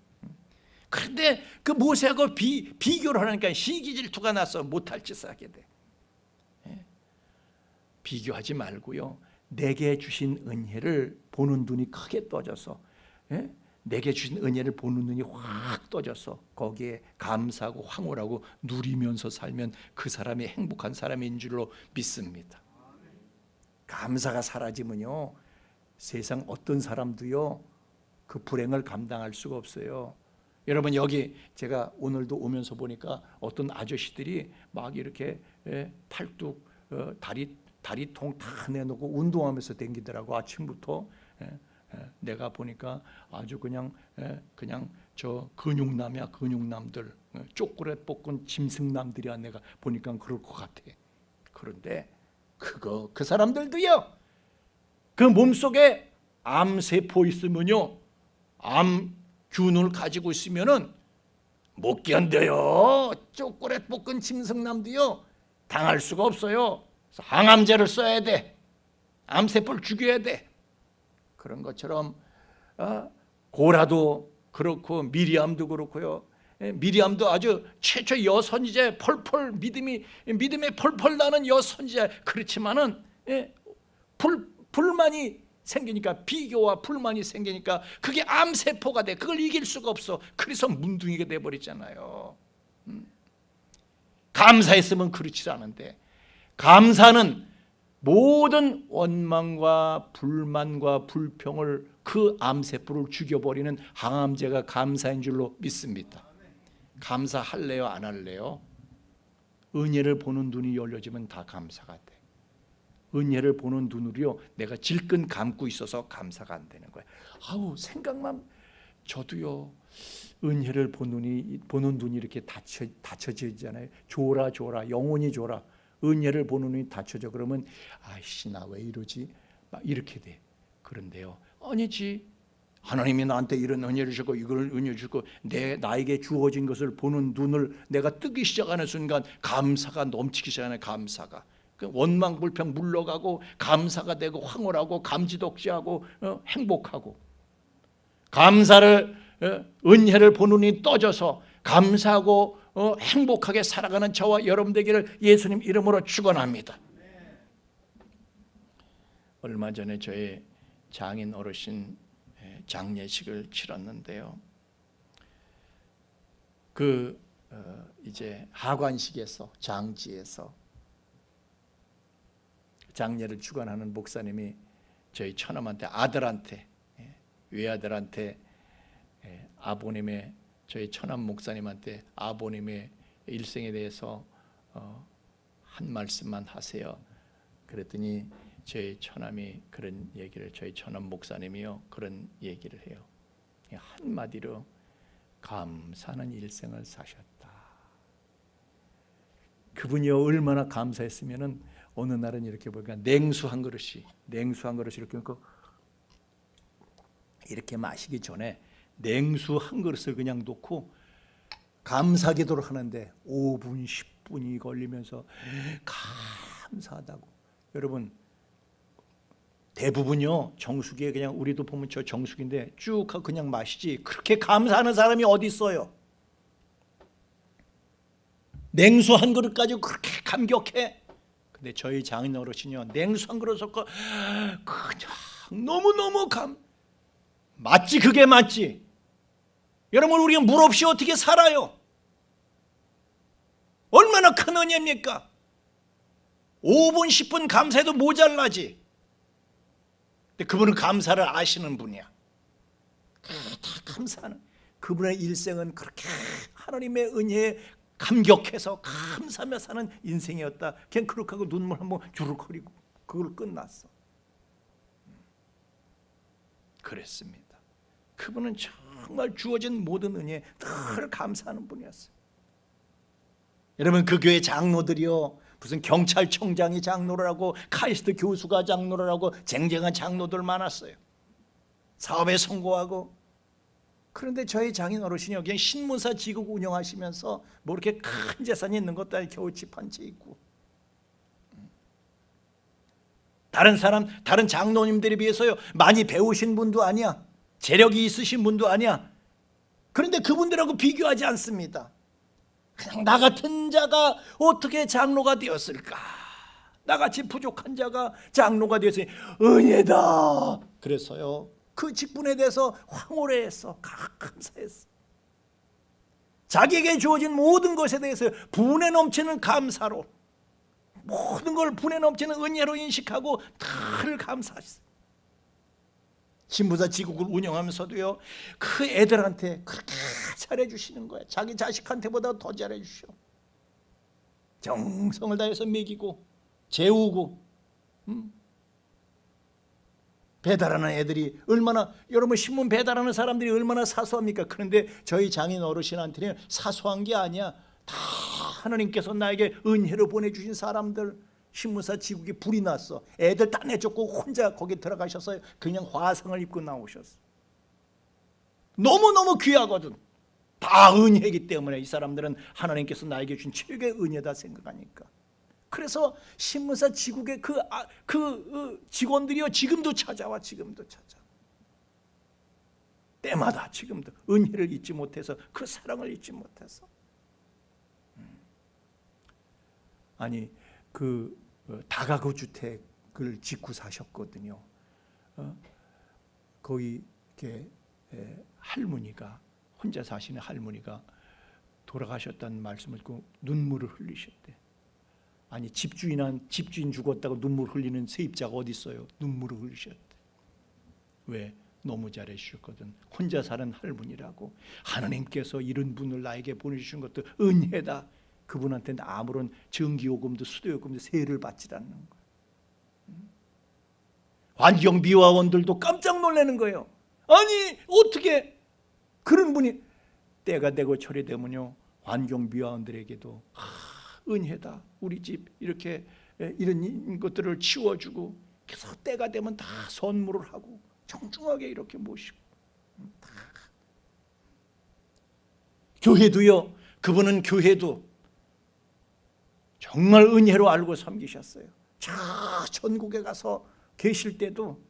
그런데 그 모세하고 비교를 하니까 시기질투가 나서 못할 짓을 하게 돼. 비교하지 말고요. 내게 주신 은혜를 보는 눈이 크게 떠져서, 내게 주신 은혜를 보는 눈이 확 떠져서 거기에 감사하고 황홀하고 누리면서 살면 그 사람이 행복한 사람인 줄로 믿습니다. 감사가 사라지면요, 세상 어떤 사람도요 그 불행을 감당할 수가 없어요. 여러분, 여기 제가 오늘도 오면서 보니까 어떤 아저씨들이 막 이렇게 팔뚝 다리통 다 내놓고 운동하면서 댕기더라고. 아침부터. 내가 보니까 아주 그냥 저 근육남이야. 근육남들, 쪼그렛 볶은 짐승남들이야. 내가 보니까 그럴 것 같아. 그런데 그 사람들도요, 그 몸속에 암세포 있으면요, 암균을 가지고 있으면은 못 견뎌요. 쪼그렛 볶은 짐승남도요 당할 수가 없어요. 그래서 항암제를 써야 돼. 암세포를 죽여야 돼. 그런 것처럼 고라도 그렇고 미리암도 그렇고요. 미리암도 아주 최초 여선지자, 펄펄 믿음에 펄펄 나는 여선지자. 그렇지만은 불만이 생기니까, 비교와 불만이 생기니까 그게 암세포가 돼. 그걸 이길 수가 없어. 그래서 문둥이가 돼 버리잖아요. 감사했으면 그렇지 않은데, 감사는 모든 원망과 불만과 불평을, 그 암세포를 죽여버리는 항암제가 감사인 줄로 믿습니다. 감사할래요, 안 할래요? 은혜를 보는 눈이 열려지면 다 감사가 돼. 은혜를 보는 눈으로요, 내가 질끈 감고 있어서 감사가 안 되는 거예요. 생각만, 저도요 은혜를 보는 눈이 이렇게 닫혀지잖아요. 줘라 영원히 줘라. 은혜를 보는 눈이 닫혀져. 그러면 아이씨, 나 왜 이러지? 막 이렇게 돼. 그런데요, 아니지. 하나님이 나한테 이런 은혜를 주고 이걸 은혜 주고 나에게 주어진 것을 보는 눈을 내가 뜨기 시작하는 순간 감사가 넘치기 시작하는, 감사가 원망 불평 물러가고 감사가 되고 황홀하고 감지덕지하고 행복하고, 감사를 은혜를 보는 눈이 떠져서 감사하고 행복하게 살아가는 저와 여러분 되기를 예수님 이름으로 축원합니다. 얼마 전에 저희 장인 어르신 장례식을 치렀는데요. 이제 하관식에서, 장지에서 장례를 주관하는 목사님이 저희 처남한테, 아들한테, 외아들한테, 아버님의, 저희 처남 목사님한테 아버님의 일생에 대해서 한 말씀만 하세요. 그랬더니 저희 처남이 그런 얘기를, 저희 처남 목사님이요 그런 얘기를 해요. 한마디로 감사하는 일생을 사셨다. 그분이요 얼마나 감사했으면은 어느 날은 이렇게 보니까 냉수 한 그릇이 이렇게 마시기 전에 냉수 한 그릇을 그냥 놓고 감사 기도를 하는데 5분 10분이 걸리면서 감사하다고. 여러분, 대부분요 정수기에, 그냥 우리도 보면 저 정수기인데 쭉 하고 그냥 마시지, 그렇게 감사하는 사람이 어디 있어요? 냉수 한 그릇 가지고 그렇게 감격해. 근데 저희 장인 어르신이요, 냉수 한 그릇 섞어 그냥 너무너무 맞지? 그게 맞지? 여러분, 우리가 물 없이 어떻게 살아요? 얼마나 큰 은혜입니까? 5분 10분 감사해도 모자라지. 근데 그분은 감사를 아시는 분이야. 다 감사하는, 그분의 일생은 그렇게 하나님의 은혜에 감격해서 감사하며 사는 인생이었다. 그냥 그렇게 하고 눈물 한번 주룩거리고 그걸 끝났어. 그랬습니다. 그분은 정말 주어진 모든 은혜에 늘 감사하는 분이었어요. 여러분, 그 교회 장로들이요, 무슨 경찰청장이 장로를 하고 카이스트 교수가 장로를 하고 쟁쟁한 장로들 많았어요. 사업에 성공하고. 그런데 저희 장인 어르신이 여기 신문사 지국 운영하시면서 뭐 이렇게 큰 재산이 있는 것도 아니고 겨우 집 한 채 있고, 다른 장로님들에 비해서요 많이 배우신 분도 아니야, 재력이 있으신 분도 아니야. 그런데 그분들하고 비교하지 않습니다. 그냥 나 같은 자가 어떻게 장로가 되었을까? 나같이 부족한 자가 장로가 되었으니 은혜다. 그래서요 그 직분에 대해서 황홀해했어. 감사했어. 자기에게 주어진 모든 것에 대해서 분에 넘치는 감사로, 모든 걸 분에 넘치는 은혜로 인식하고 늘 감사했어요. 신부사 지국을 운영하면서도요 그 애들한테 그렇게 잘해주시는 거예요. 자기 자식한테보다 더 잘해주셔. 정성을 다해서 먹이고 재우고. 배달하는 애들이 얼마나, 여러분 신문 배달하는 사람들이 얼마나 사소합니까? 그런데 저희 장인 어르신한테는 사소한 게 아니야. 다 하나님께서 나에게 은혜로 보내주신 사람들. 신문사 지국에 불이 났어. 애들 다 내쫓고 혼자 거기 들어가셔서 그냥 화상을 입고 나오셨어. 너무너무 귀하거든. 다 은혜이기 때문에 이 사람들은 하나님께서 나에게 주신 최고의 은혜다 생각하니까. 그래서 신문사 지국의 그 직원들이요 지금도 찾아와. 지금도 찾아. 때마다 지금도 은혜를 잊지 못해서, 그 사랑을 잊지 못해서. 아니 그 다가구 주택을 짓고 사셨거든요. 거기 이렇게 할머니가, 혼자 사시는 할머니가 돌아가셨다는 말씀을 듣고 눈물을 흘리셨대. 아니 집주인 죽었다고 눈물 흘리는 세입자가 어디 있어요? 눈물을 흘리셨대. 왜? 너무 잘해주셨거든. 혼자 사는 할머니라고. 하나님께서 이런 분을 나에게 보내주신 것도 은혜다. 그분한테는 아무런 전기요금도 수도요금도 세를 받지 않는 거예요. 환경미화원들도 깜짝 놀라는 거예요. 아니 어떻게 그런 분이, 때가 되고 철이 되면요 환경미화원들에게도 은혜다. 우리 집 이렇게 이런 것들을 치워주고, 그래서 때가 되면 다 선물을 하고 정중하게 이렇게 모시고. 교회도요, 그분은 교회도 정말 은혜로 알고 섬기셨어요. 저 전국에 가서 계실 때도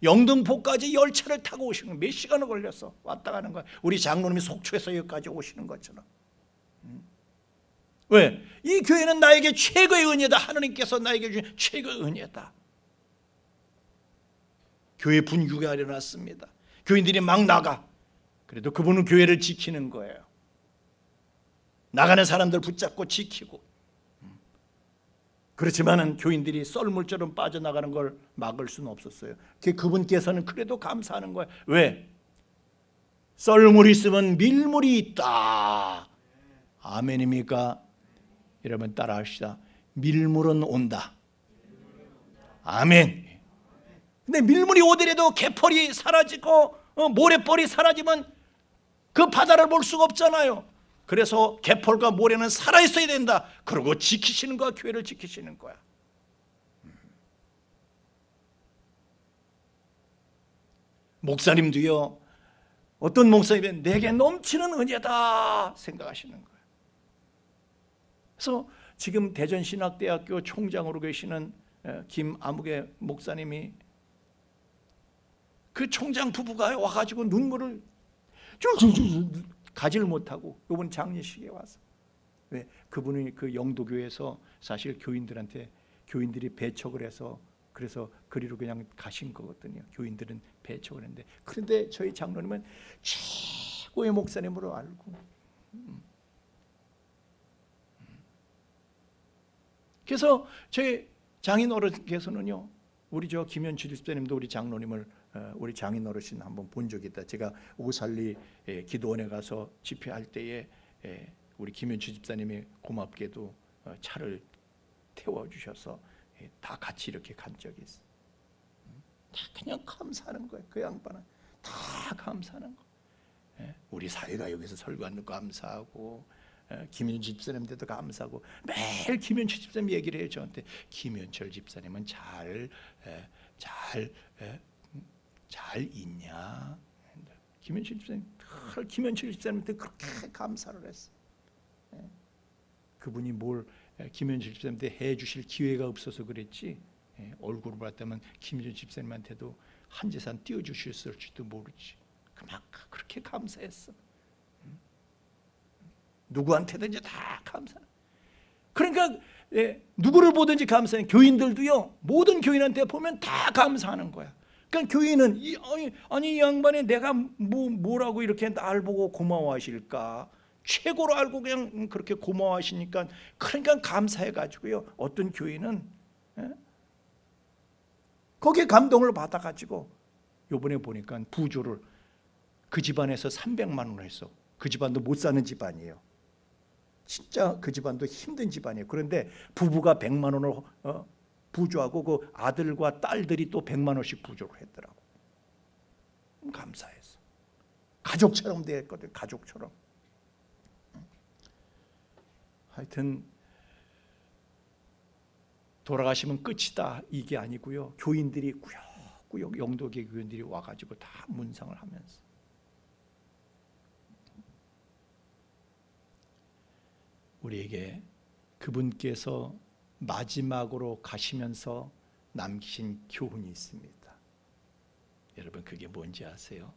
영등포까지 열차를 타고 오시는, 몇 시간을 걸렸어. 왔다 가는 거야. 우리 장로님이 속초에서 여기까지 오시는 것처럼. 왜? 이 교회는 나에게 최고의 은혜다. 하나님께서 나에게 주신 최고의 은혜다. 교회 분규가 일어났습니다. 교인들이 막 나가. 그래도 그분은 교회를 지키는 거예요. 나가는 사람들 붙잡고 지키고. 그렇지만은 교인들이 썰물처럼 빠져나가는 걸 막을 수는 없었어요. 그분께서는 그래도 감사하는 거예요. 왜? 썰물이 있으면 밀물이 있다. 아멘입니까? 여러분 따라합시다. 밀물은 온다. 아멘. 근데 밀물이 오더라도 개펄이 사라지고 모래벌이 사라지면 그 바다를 볼 수가 없잖아요. 그래서 개펄과 모래는 살아있어야 된다. 그러고 지키시는 거야. 교회를 지키시는 거야. 목사님도요, 어떤 목사님은 내게 넘치는 은혜다 생각하시는 거예요. 그래서 지금 대전신학대학교 총장으로 계시는 김아무개 목사님이, 그 총장 부부가 와가지고 눈물을 가지를 못하고 이번 장례식에 와서. 왜? 그분이 그 영도교회에서 사실 교인들이 배척을 해서, 그래서 그리로 그냥 가신 거거든요. 교인들은 배척을 했는데, 그런데 저희 장로님은 최고의 목사님으로 알고. 그래서 저희 장인 어른께서는요, 우리 저 김현주 집사님도 우리 장로님을, 우리 장인 어르신 한번 본 적이 있다. 제가 오살리 기도원에 가서 집회할 때에 우리 김현주 집사님이 고맙게도 차를 태워주셔서 다 같이 이렇게 간 적이 있어요. 그냥 감사하는 거예요. 그 양반은 다 감사하는 거. 우리 사회가 여기서 설교하는 거 감사하고, 김현철 집사님한테도 감사하고, 매일 김현철 집사님 얘기를 해요 저한테. 김현철 집사님은 잘 있냐? 김현철 집사님, 김현철 집사님한테 그렇게 감사를 했어. 그분이 뭘 김현철 집사님한테 해주실 기회가 없어서 그랬지. 얼굴을 봤다면 김현철 집사님한테도 한재산 띄워주셨을지도 모르지. 그만큼 그렇게 감사했어. 누구한테든지 다 감사. 그러니까 누구를 보든지 감사해. 교인들도요. 모든 교인한테 보면 다 감사하는 거야. 그러니까 교인은 이 양반이 내가 뭐라고 이렇게 날 보고 고마워하실까? 최고로 알고 그냥 그렇게 고마워하시니까, 그러니까 감사해 가지고요. 어떤 교인은 거기에 감동을 받아 가지고 요번에 보니까 부조를 그 집안에서 300만 원을 했어. 그 집안도 못 사는 집안이에요. 진짜 그 집안도 힘든 집안이에요. 그런데 부부가 100만 원을 부조하고 그 아들과 딸들이 또 100만 원씩 부조를 했더라고. 감사했어. 가족처럼 됐거든. 가족처럼. 하여튼 돌아가시면 끝이다 이게 아니고요. 교인들이 꾸역꾸역 영도계 교인들이 와가지고 다 문상을 하면서 우리에게 그분께서 마지막으로 가시면서 남기신 교훈이 있습니다. 여러분 그게 뭔지 아세요?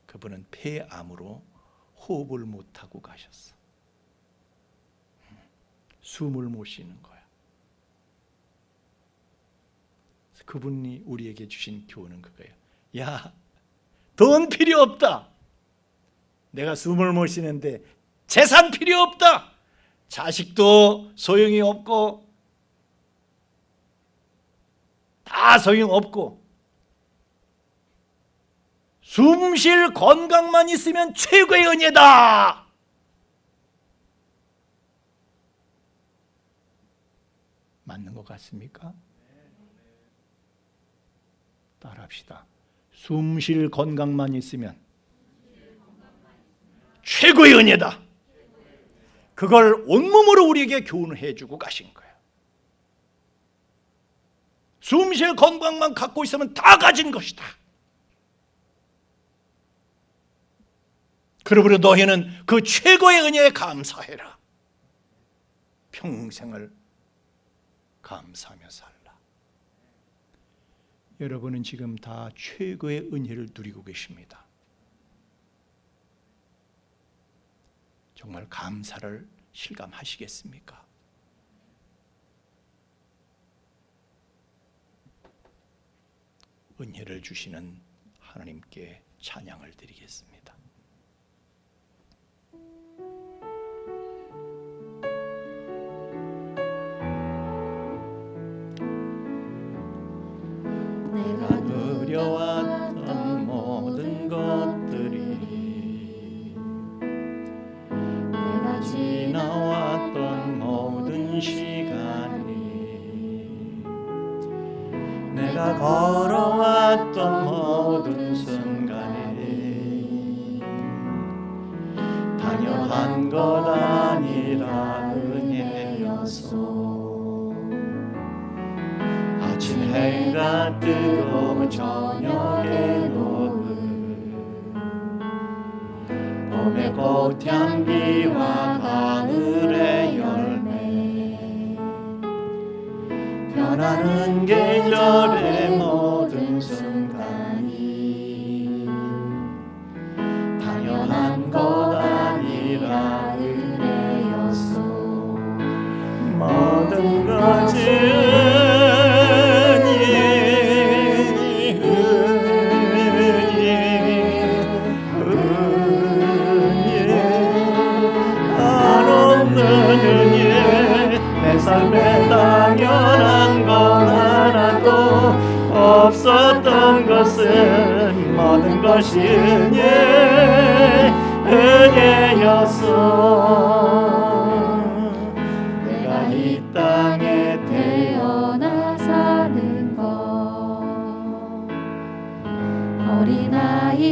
그분은 폐암으로 호흡을 못하고 가셨어. 숨을 못 쉬는 거야. 그분이 우리에게 주신 교훈은 그거예요. 야, 돈 필요 없다. 내가 숨을 못 쉬는데 재산 필요 없다. 자식도 소용이 없고 다 소용없고 숨 쉴 건강만 있으면 최고의 은혜다. 맞는 것 같습니까? 따라합시다. 숨 쉴 건강만 있으면 최고의 은혜다. 그걸 온몸으로 우리에게 교훈해 주고 가신 거예요. 숨 쉴 건강만 갖고 있으면 다 가진 것이다. 그러므로 너희는 그 최고의 은혜에 감사해라. 평생을 감사하며 살라. 여러분은 지금 다 최고의 은혜를 누리고 계십니다. 정말 감사를 실감하시겠습니까? 은혜를 주시는 하나님께 찬양을 드리겠습니다. 내가 그려왔던 모든 것들이 내가 지나왔던 모든 시간이 내가 걸어왔던 모든 순간이 당연한 것 아니라 은혜여서 아침 해가 뜨고 저녁에 녹을 봄의 꽃향기와 가을의 열매 변하는 계절의 모든 순간이 당연한 것 아니라 은혜였소. 모든 것은 내 삶에 당연한 것 하나도 없었던 것은 모든 것이 은혜였어. 내가 이 땅에 태어나 사는 것 어린아이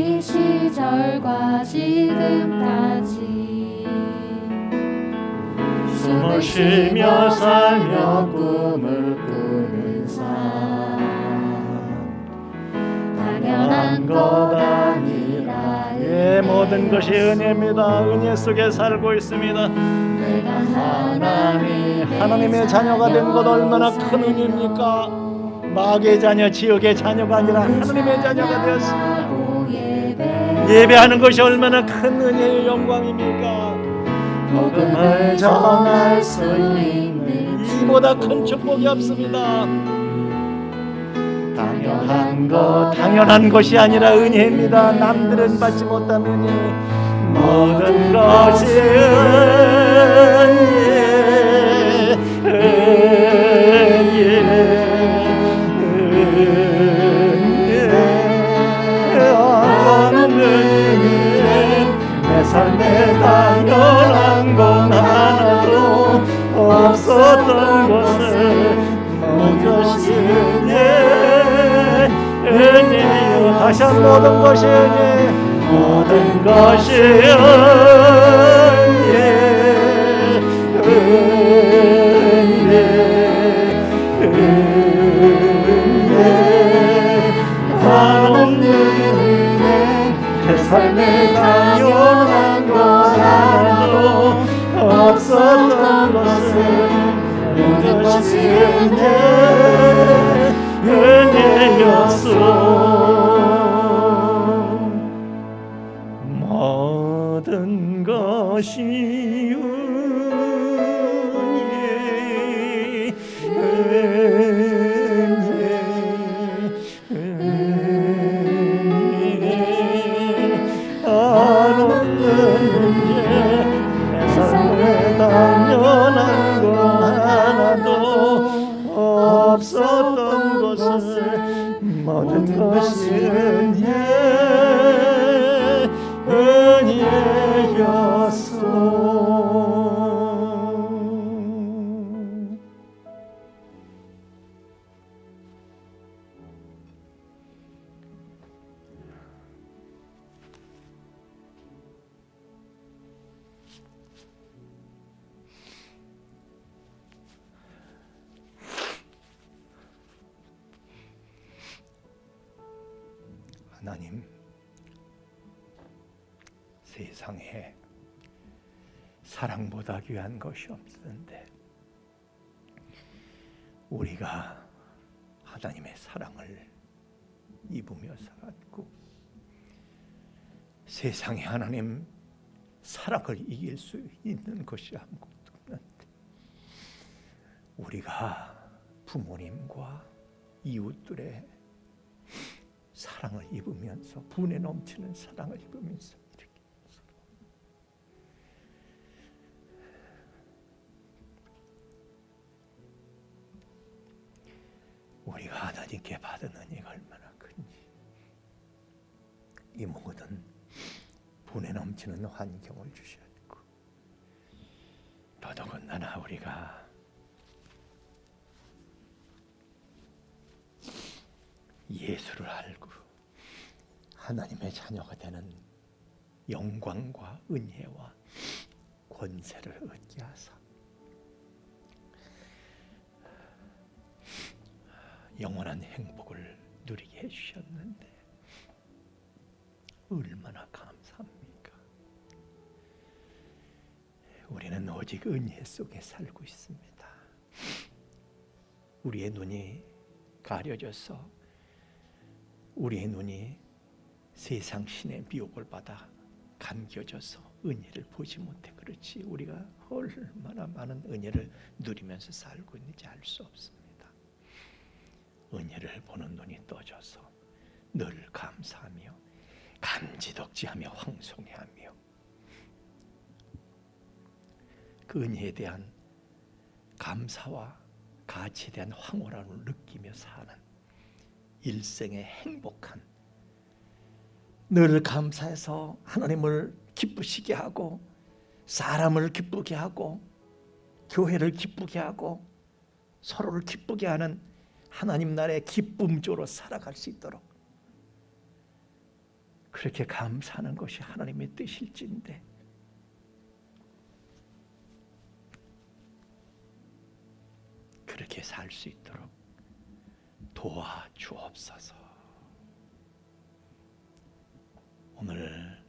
쉬며 살며 꿈을 꾸는 삶 당연한 것 아니라 예, 모든 것이 은혜입니다. 은혜 속에 살고 있습니다. 내가 하나님의 자녀가 된 것 얼마나 큰 은혜입니까? 마귀의 자녀, 지옥의 자녀가 아니라 하나님의 자녀가 되었습니다. 예배하는 것이 얼마나 큰 은혜의 영광입니까? 복음을 전할 수 있는 이보다 큰 축복이 없습니다. 당연한 것이 아니라 은혜입니다. 남들은 받지 못한 은혜. 모든 것이 내 삶에 당연한 건 하나도 없었던 것을 모든 은혜요. 다시 한 모든 것이 은혜, 모든 것이 내 삶에 당연한 것 하나도 없었던 것을 모든 것이 은혜였소. 모든 것이 당연한 것 하나도 없었던 것을 모든 것이 은혜였소. 하나님, 세상에 사랑보다 귀한 것이 없는데 우리가 하나님의 사랑을 입으며 살았고 세상에 하나님 사랑을 이길 수 있는 것이 아무것도 없는데 우리가 부모님과 이웃들의 사랑을 입으면서 분에 넘치는 사랑을 입으면서 이렇게 우리가 하나님께 받은 은혜가 얼마나 큰지 이 모든 분에 넘치는 환경을 주셨고 더더군다나 우리가 예수를 알고 하나님의 자녀가 되는 영광과 은혜와 권세를 얻게 하사 영원한 행복을 누리게 해주셨는데 얼마나 감사합니까? 우리는 오직 은혜 속에 살고 있습니다. 우리의 눈이 가려져서 우리의 눈이 세상 신의 미혹을 받아 감겨져서 은혜를 보지 못해 그렇지 우리가 얼마나 많은 은혜를 누리면서 살고 있는지 알 수 없습니다. 은혜를 보는 눈이 떠져서 늘 감사하며 감지덕지하며 황송해하며 그 은혜에 대한 감사와 가치에 대한 황홀함을 느끼며 사는 일생의 행복한 늘 감사해서 하나님을 기쁘시게 하고 사람을 기쁘게 하고 교회를 기쁘게 하고 서로를 기쁘게 하는 하나님 나라의 기쁨조로 살아갈 수 있도록 그렇게 감사하는 것이 하나님의 뜻일진데 그렇게 살 수 있도록 도와주옵소서. 오늘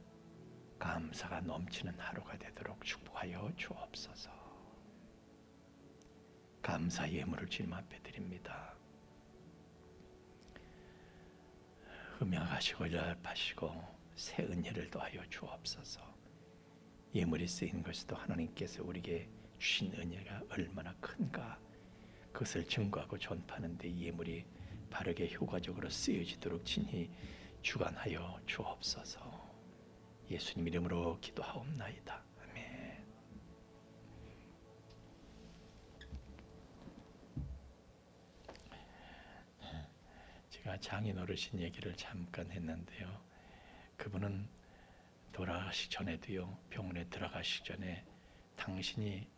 감사가 넘치는 하루가 되도록 축복하여 주옵소서. 감사 예물을 주님 앞에 드립니다. 음양하시고 연락하시고 새 은혜를 더하여 주옵소서. 예물이 쓰인 것도 하나님께서 우리에게 주신 은혜가 얼마나 큰가, 그것을 증거하고 전파하는 데 예물이 바르게 효과적으로 쓰여지도록 친히 주관하여 주옵소서. 예수님 이름으로 기도하옵나이다. 아멘. 제가 장인 어르신 얘기를 잠깐 했는데요. 그분은 돌아가시기 전에도요, 병원에 들어가시기 전에 당신이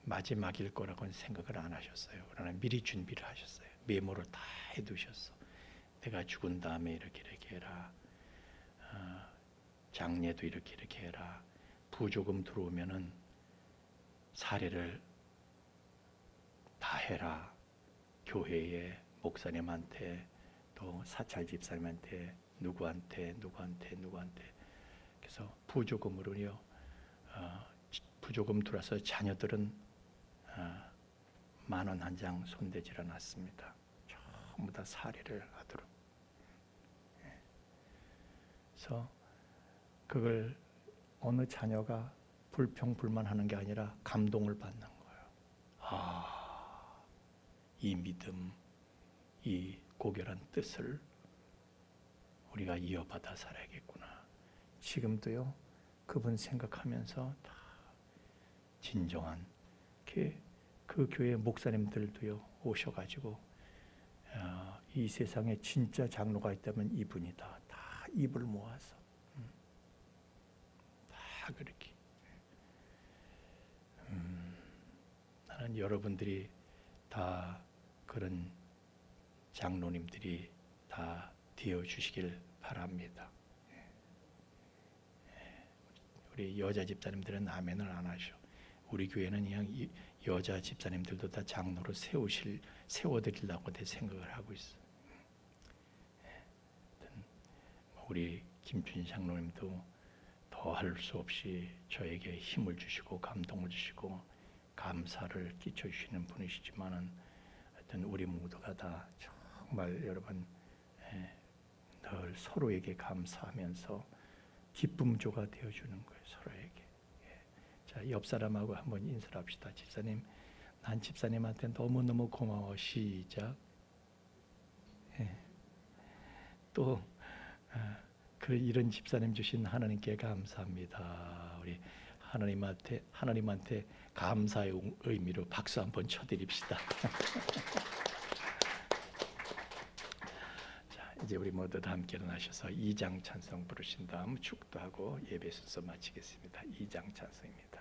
마지막일 거라고는 생각을 안 하셨어요. 그러나 미리 준비를 하셨어요. 메모를 다 해두셨어. 내가 죽은 다음에 이렇게 해라. 장례도 이렇게 해라. 부조금 들어오면은 사례를 다 해라. 교회에 목사님한테 또 사찰 집사님한테 누구한테 그래서 부조금으로요, 부조금 들어서 자녀들은 10,000원 한 장 손대질 않았습니다. 전부 다 사례를 하도록. 그래서 그걸 어느 자녀가 불평불만하는 게 아니라 감동을 받는 거예요. 이 믿음, 이 고결한 뜻을 우리가 이어받아 살아야겠구나. 지금도요, 그분 생각하면서 다 진정한 그 교회 목사님들도요 오셔가지고 이 세상에 진짜 장로가 있다면 이분이다. 다 입을 모아서 다 그렇게. 나는 여러분들이 다 그런 장로님들이 다 되어 주시길 바랍니다. 우리 여자 집사님들은 아멘을 안 하셔. 우리 교회는 그냥 여자 집사님들도 다 장로로 세워드리려고 내 생각을 하고 있어. 우리 김춘 장로님도 더 할 수 없이 저에게 힘을 주시고 감동을 주시고 감사를 끼쳐 주시는 분이시지만은 하여튼 우리 모두가 다 정말 여러분 늘 서로에게 감사하면서 기쁨조가 되어주는 거예요. 서로에게. 자, 옆 사람하고 한번 인사를 합시다. 집사님, 난 집사님한테 너무너무 고마워. 시작. 또 이런 집사님 주신 하나님께 감사합니다. 우리 하나님한테 감사의 의미로 박수 한번 쳐드립시다. 자, 이제 우리 모두 다 함께 일어나셔서 2장 찬송 부르신 다음 축도하고 예배 순서 마치겠습니다. 2장 찬송입니다.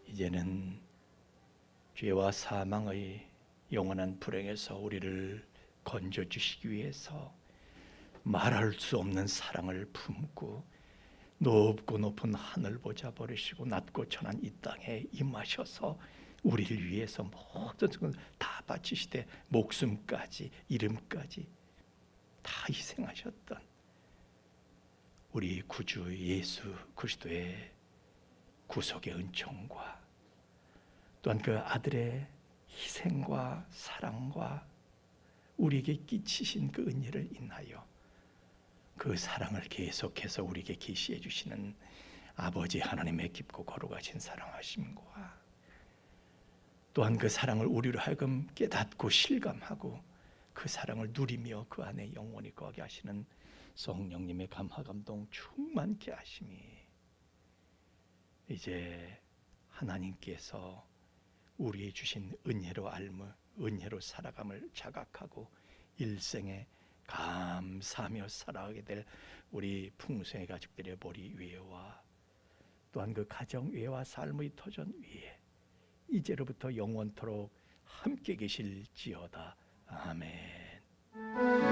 이제는 죄와 사망의 영원한 불행에서 우리를 건져주시기 위해서 말할 수 없는 사랑을 품고 높고 높은 하늘 보자 버리시고 낮고 천한 이 땅에 임하셔서 우리를 위해서 모든 것을 다 바치시되 목숨까지 이름까지 다 희생하셨던 우리 구주 예수 그리스도의 구속의 은총과 또한 그 아들의 희생과 사랑과 우리에게 끼치신 그 은혜를 인하여 그 사랑을 계속해서 우리에게 계시해 주시는 아버지 하나님의 깊고 거룩하신 사랑하심과 또한 그 사랑을 우리로 하여금 깨닫고 실감하고 그 사랑을 누리며 그 안에 영원히 거하게 하시는 성령님의 감화 감동 충만케 하심이 이제 하나님께서 우리의 주신 은혜로 알무 은혜로 살아감을 자각하고 일생에 감사하며 살아가게 될 우리 풍성의 가족들의 머리 위에와 또한 그 가정 위에와 삶의 터전 위에 이제로부터 영원토록 함께 계실지어다. 아멘.